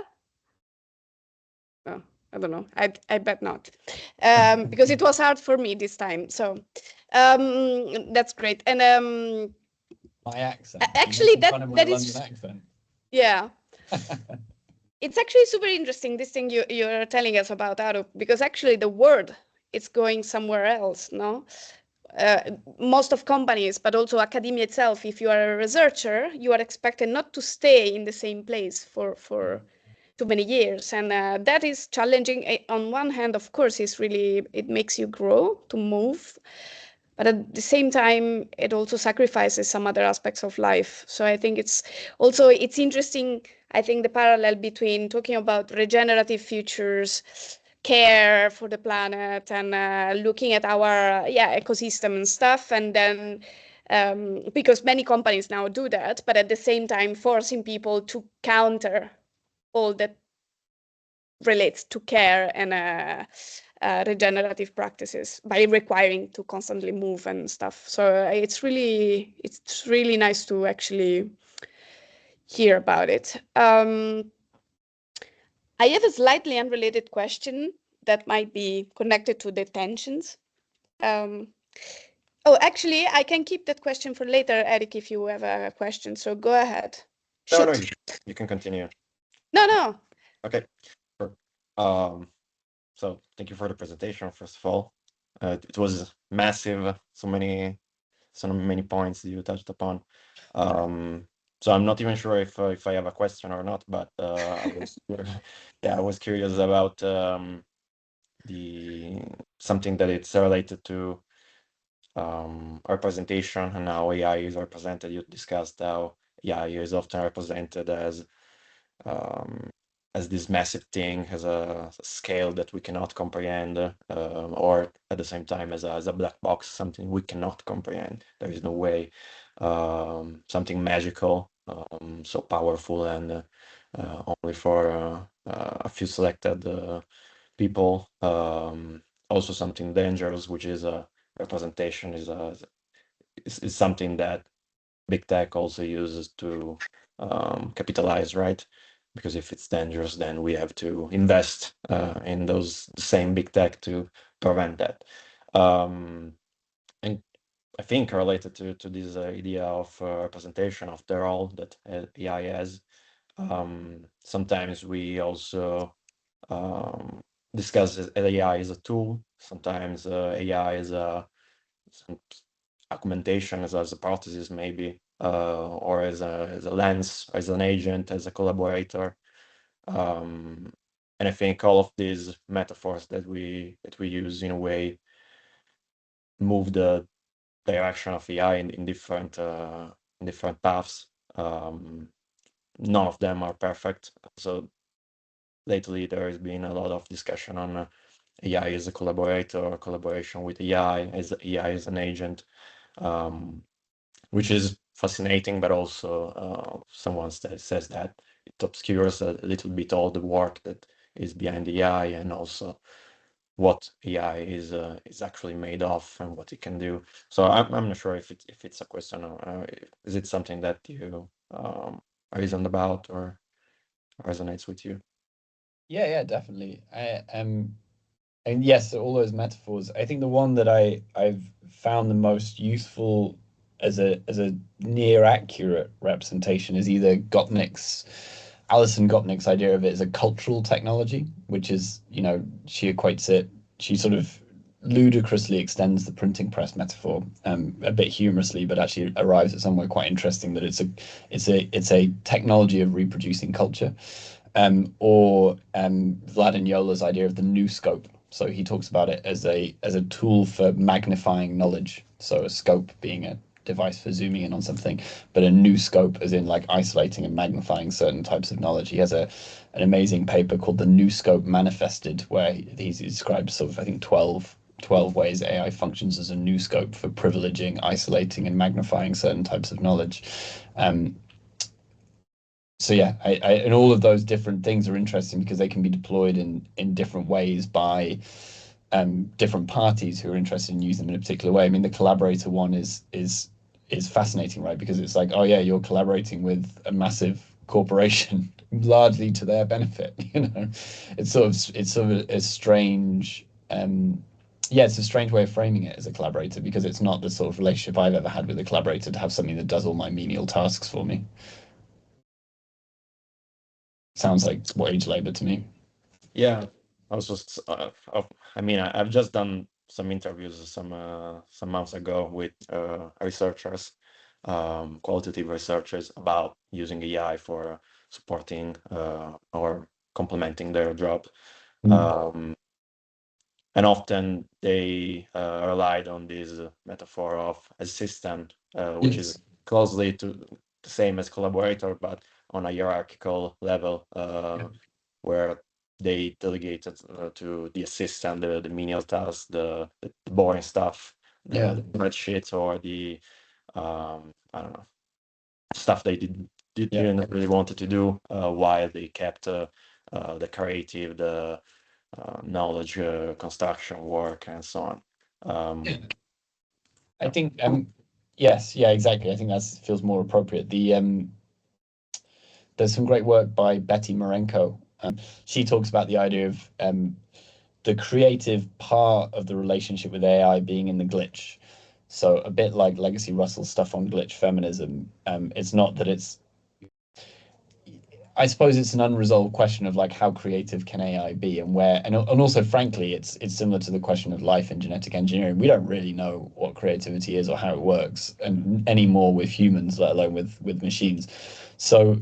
Oh, I don't know. I bet not. Because it was hard for me this time. So that's great. And my accent. Actually, that is London accent. Yeah. It's actually super interesting, this thing you're telling us about Arup, because actually the word is going somewhere else, no? Most of companies, but also academia itself, if you are a researcher, you are expected not to stay in the same place for too many years. And that is challenging. On one hand, of course, it makes you grow, to move. But at the same time, it also sacrifices some other aspects of life. So I think it's interesting, I think, the parallel between talking about regenerative futures, care for the planet, and looking at our ecosystem and stuff. And then, because many companies now do that, but at the same time, forcing people to counter all that relates to care and regenerative practices by requiring to constantly move and stuff. So it's really nice to actually hear about it. I have a slightly unrelated question that might be connected to the tensions. Actually, I can keep that question for later, Eric, if you have a question. So go ahead. No, you can continue. No. Okay. Sure. So thank you for the presentation, first of all. It was massive, so many points you touched upon. So I'm not even sure if I have a question or not, but I was curious about something that it's related to our presentation and how AI is represented. You discussed how AI is often represented as this massive thing, has a scale that we cannot comprehend, or at the same time as a black box, something we cannot comprehend. There is no way, something magical, so powerful, and only for a few selected people. Also something dangerous, which is a representation, is something that big tech also uses to capitalize, right? Because if it's dangerous, then we have to invest in those same big tech to prevent that. And I think related to this idea of representation of the role that AI has, sometimes we also discuss AI as a tool. Sometimes AI as some augmentation, as a prosthesis maybe, or as a lens, as an agent, as a collaborator. And I think all of these metaphors that we use in a way move the direction of AI in different paths. None of them are perfect. So lately there has been a lot of discussion on AI as a collaborator, collaboration with AI as an agent, which is fascinating, but also someone says that it obscures a little bit all the work that is behind the AI, and also what AI is actually made of and what it can do. So I'm not sure if it's a question, or is it something that you are reasoned about or resonates with you? Yeah, definitely. And yes, all those metaphors. I think the one that I've found the most useful as a near accurate representation is either Alison Gopnik's idea of it as a cultural technology, which is, she equates it. She sort of ludicrously extends the printing press metaphor a bit humorously, but actually arrives at somewhere quite interesting, that it's a technology of reproducing culture, or Vlad and Yola's idea of the new scope. So he talks about it as a tool for magnifying knowledge. So a scope being a device for zooming in on something, but a new scope as in like isolating and magnifying certain types of knowledge. He has an amazing paper called The New Scope Manifested, where he describes sort of, I think, 12 ways AI functions as a new scope for privileging, isolating, and magnifying certain types of knowledge. So yeah, and all of those different things are interesting because they can be deployed in different ways by different parties who are interested in using them in a particular way. I mean, the collaborator one is fascinating, right? Because it's like, oh yeah, you're collaborating with a massive corporation largely to their benefit. It's sort of a strange it's a strange way of framing it as a collaborator, because it's not the sort of relationship I've ever had with a collaborator to have something that does all my menial tasks for me. Sounds like wage labor to me. Yeah, I was just, I mean, I've just done some interviews some months ago with researchers, qualitative researchers, about using AI for supporting or complementing their job. And often they relied on this metaphor of assistant, which is closely to the same as collaborator, but on a hierarchical level, where they delegated to the assistant the menial tasks, the boring stuff, the spreadsheets, or the I don't know, stuff they didn't really wanted to do, while they kept the creative, the knowledge construction work, and so on. I think yes, yeah, exactly. I think that feels more appropriate. There's some great work by Betty Marenko. She talks about the idea of the creative part of the relationship with AI being in the glitch. So a bit like Legacy Russell's stuff on glitch feminism. It's not that it's, I suppose it's an unresolved question of like, how creative can AI be, and where, and also frankly, it's similar to the question of life in genetic engineering. We don't really know what creativity is or how it works, and anymore with humans, let alone with machines. So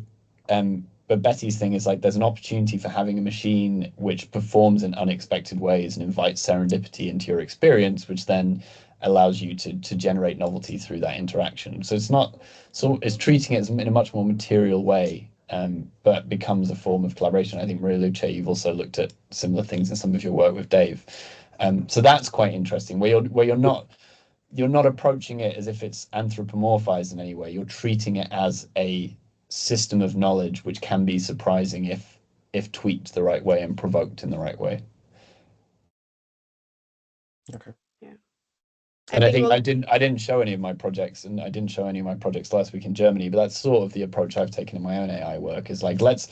but Betty's thing is like, there's an opportunity for having a machine which performs in unexpected ways and invites serendipity into your experience, which then allows you to generate novelty through that interaction. So it's treating it in a much more material way, but becomes a form of collaboration. I think, Maria Luce, you've also looked at similar things in some of your work with Dave. So that's quite interesting, where you're not approaching it as if it's anthropomorphized in any way. You're treating it as a system of knowledge which can be surprising if tweaked the right way and provoked in the right way. Okay. Yeah. And I think I didn't show any of my projects, and I didn't show any of my projects last week in Germany, but that's sort of the approach I've taken in my own AI work, is like, let's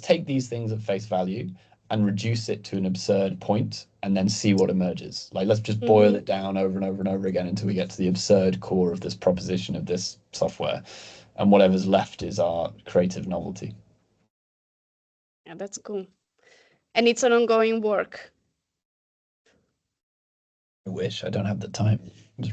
take these things at face value and reduce it to an absurd point, and then see what emerges. Like, let's just boil it down over and over and over again until we get to the absurd core of this proposition of this software, and whatever's left is our creative novelty. Yeah, that's cool. And it's an ongoing work. I wish. I don't have the time. Okay.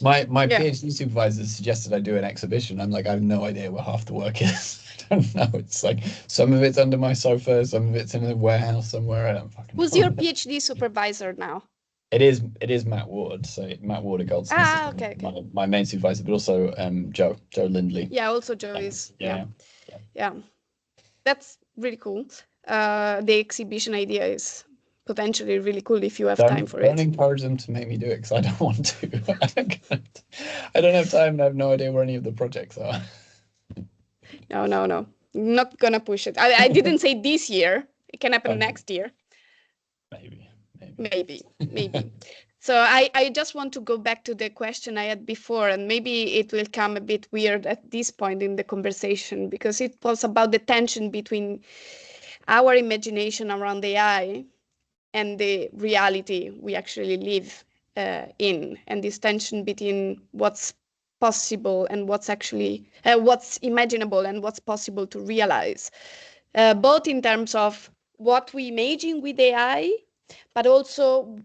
My PhD supervisor suggested I do an exhibition. I'm like, I have no idea where half the work is. I don't know. It's like, some of it's under my sofa, some of it's in a warehouse somewhere. I don't fucking know. Who's your PhD supervisor now? It is Matt Ward. So Matt Ward at Goldsmiths. Okay. My main supervisor, but also Joe Lindley. Yeah, also Joe is. Yeah. That's really cool. The exhibition idea is potentially really cool if you have time for it. Don't encourage them to make me do it, because I don't want to. I don't have time, and I have no idea where any of the projects are. No. Not gonna push it. I didn't say this year. It can happen next year. Maybe. So I just want to go back to the question I had before, and maybe it will come a bit weird at this point in the conversation, because it was about the tension between our imagination around AI and the reality we actually live in, and this tension between what's possible and what's actually what's imaginable and what's possible to realize, both in terms of what we imagine with AI but also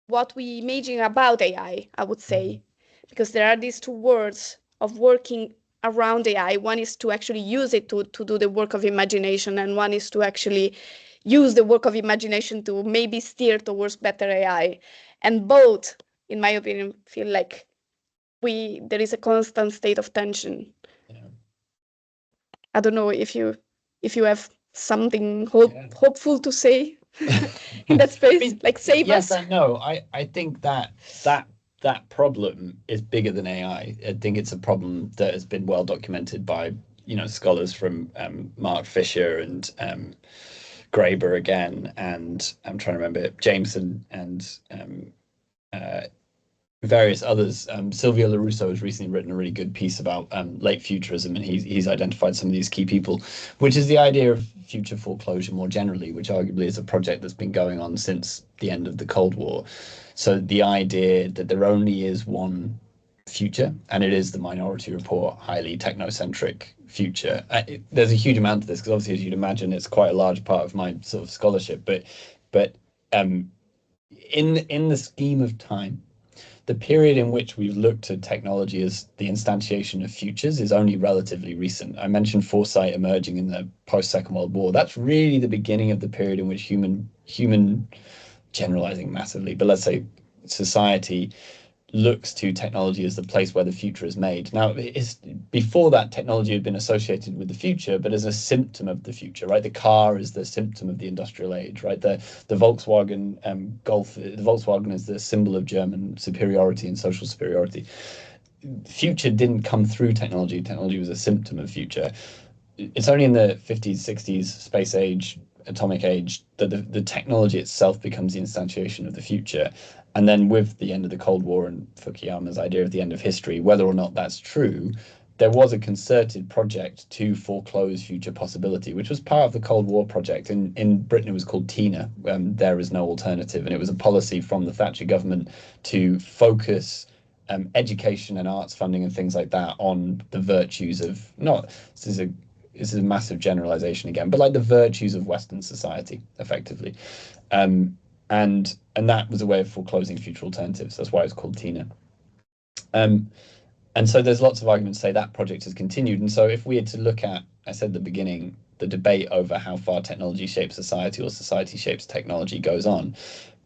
what we imagine about AI, I would say, because there are these two words of working around AI. One is to actually use it to do the work of imagination, and one is to actually use the work of imagination to maybe steer towards better AI. And both, in my opinion, feel like there is a constant state of tension. Yeah. I don't know if you have something hopeful to say in that space, I mean, like save yes us. and no. I think that problem is bigger than AI. I think it's a problem that has been well documented by scholars from Mark Fisher and Graeber again, and I'm trying to remember Jameson and various others. Silvio LaRusso has recently written a really good piece about late futurism, and he's identified some of these key people, which is the idea of future foreclosure more generally, which arguably is a project that's been going on since the end of the Cold War. So the idea that there only is one future, and it is the Minority Report, highly technocentric future. There's a huge amount of this, because obviously, as you'd imagine, it's quite a large part of my sort of scholarship. But in the scheme of time, the period in which we've looked at technology as the instantiation of futures is only relatively recent. I mentioned Foresight emerging in the post-Second World War. That's really the beginning of the period in which human generalizing massively, but let's say society looks to technology as the place where the future is made. Now, before that, technology had been associated with the future, but as a symptom of the future, right? The car is the symptom of the industrial age, right? The Volkswagen Golf, the Volkswagen is the symbol of German superiority and social superiority. Future didn't come through technology. Technology was a symptom of future. It's only in the 50s, 60s, space age, atomic age, that the technology itself becomes the instantiation of the future. And then with the end of the Cold War and Fukuyama's idea of the end of history, whether or not that's true, there was a concerted project to foreclose future possibility, which was part of the Cold War project. In Britain, it was called TINA, There Is No Alternative. And it was a policy from the Thatcher government to focus education and arts funding and things like that on the virtues of, this is a massive generalization again, but like the virtues of Western society, effectively. And that was a way of foreclosing future alternatives. That's why it's called TINA. And so there's lots of arguments to say that project has continued. And so if we had to look at, I said at the beginning, the debate over how far technology shapes society or society shapes technology goes on.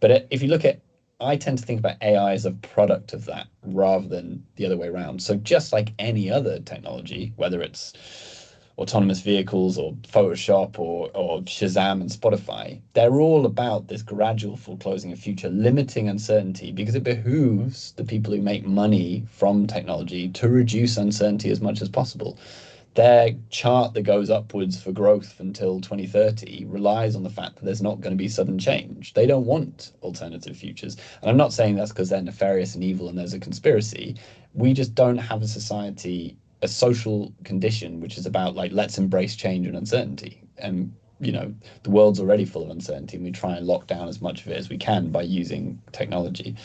But if you look at, I tend to think about AI as a product of that rather than the other way around. So just like any other technology, whether it's autonomous vehicles or Photoshop or Shazam and Spotify, they're all about this gradual foreclosing of future, limiting uncertainty, because it behooves the people who make money from technology to reduce uncertainty as much as possible. Their chart that goes upwards for growth until 2030 relies on the fact that there's not going to be sudden change. They don't want alternative futures. And I'm not saying that's because they're nefarious and evil and there's a conspiracy. We just don't have a society, a social condition, which is about like, let's embrace change and uncertainty. And the world's already full of uncertainty, and we try and lock down as much of it as we can by using technology.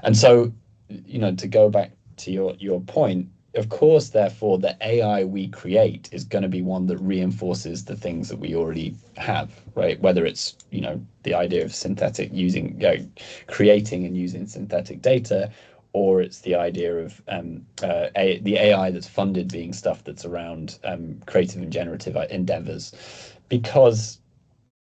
And so, to go back to your point, of course, therefore, the AI we create is going to be one that reinforces the things that we already have, right? Whether it's, the idea of creating and using synthetic data, or it's the idea of the AI that's funded being stuff that's around creative and generative endeavors, because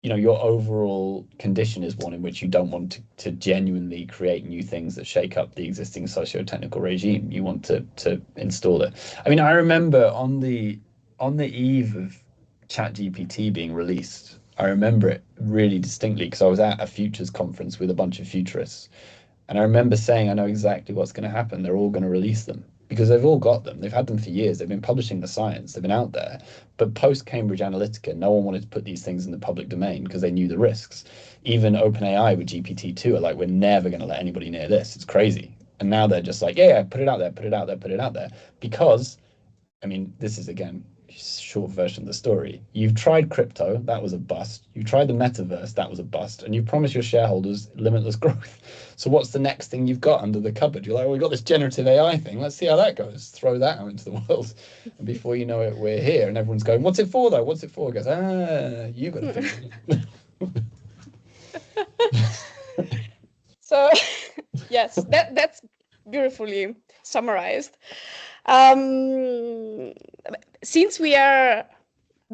your overall condition is one in which you don't want to genuinely create new things that shake up the existing socio-technical regime. You want to install it. I mean, I remember on the eve of ChatGPT being released, I remember it really distinctly because I was at a futures conference with a bunch of futurists. And I remember saying, I know exactly what's going to happen. They're all going to release them, because they've all got them. They've had them for years. They've been publishing the science. They've been out there. But post-Cambridge Analytica, no one wanted to put these things in the public domain because they knew the risks. Even OpenAI with GPT-2 are like, we're never going to let anybody near this. It's crazy. And now they're just like, yeah, put it out there, put it out there, put it out there. Because, I mean, this is, again, short version of the story. You've tried crypto, that was a bust. You tried the metaverse, that was a bust. And you promised your shareholders limitless growth. So what's the next thing you've got under the cupboard? You're like, well, we've got this generative AI thing. Let's see how that goes. Throw that out into the world. And before you know it, we're here. And everyone's going, what's it for, though? What's it for? It goes, you got to figure it out. So yes, that's beautifully summarized. Since we are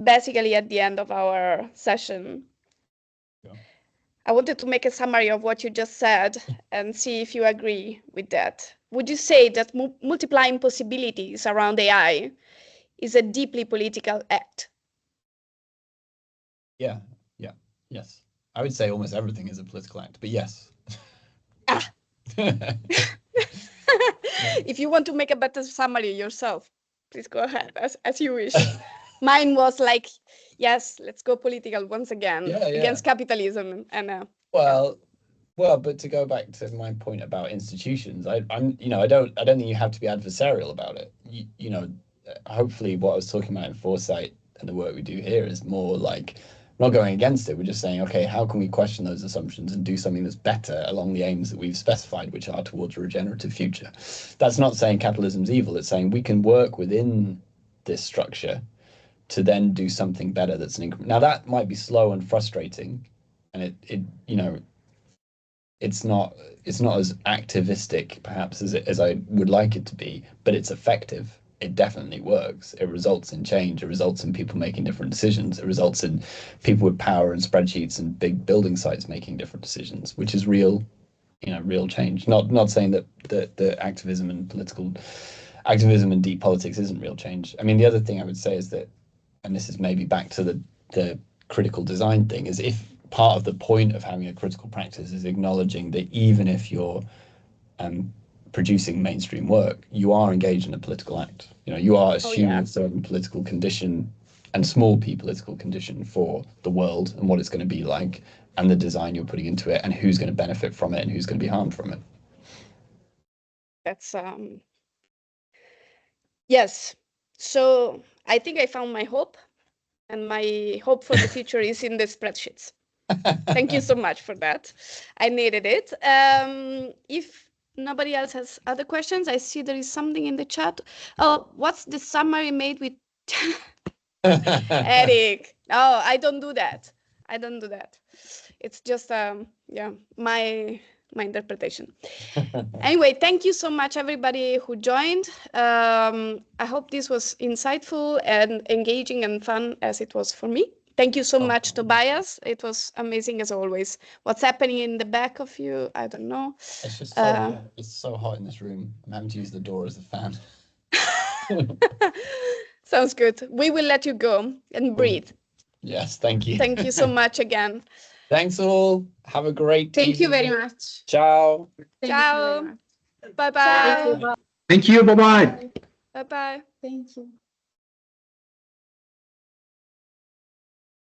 basically at the end of our session, Yeah. I wanted to make a summary of what you just said and see if you agree with that. Would you say that multiplying possibilities around AI is a deeply political act? Yeah, yes. I would say almost everything is a political act, but yes. Ah. If you want to make a better summary yourself, please go ahead, as you wish. Mine was like, yes, let's go political once again against capitalism and well, but to go back to my point about institutions, I don't think you have to be adversarial about it. Hopefully what I was talking about in Foresight and the work we do here is more like, we're not going against it. We're just saying, okay, how can we question those assumptions and do something that's better along the aims that we've specified, which are towards a regenerative future? That's not saying capitalism's evil. It's saying we can work within this structure to then do something better that's an increment. Now that might be slow and frustrating, and it's not as activistic perhaps as I would like it to be, but it's effective. It definitely works. It results in change. It results in people making different decisions. It results in people with power and spreadsheets and big building sites making different decisions, which is real change. Not saying that the activism and deep politics isn't real change. I mean, the other thing I would say is that, and this is maybe back to the critical design thing, is if part of the point of having a critical practice is acknowledging that even if you're producing mainstream work, you are engaged in a political act. You are assuming a certain political condition and small p political condition for the world and what it's going to be like, and the design you're putting into it, and who's going to benefit from it and who's going to be harmed from it. That's yes. So I think I found my hope, and my hope for the future is in the spreadsheets. Thank you so much for that. I needed it. If nobody else has other questions, I see there is something in the chat. Oh, what's the summary made with Eric? Oh, I don't do that. It's just my interpretation. Anyway, thank you so much, everybody who joined. I hope this was insightful and engaging and fun as it was for me. Thank you so much, Tobias. It was amazing as always. What's happening in the back of you? I don't know. It's just it's so hot in this room. I'm having to use the door as a fan. Sounds good. We will let you go and breathe. Yes, thank you. Thank you so much again. Thanks all. Have a great Thank evening. you very much. Ciao. Ciao. Bye-bye. Bye. Thank you. Bye-bye. Bye-bye. Thank you.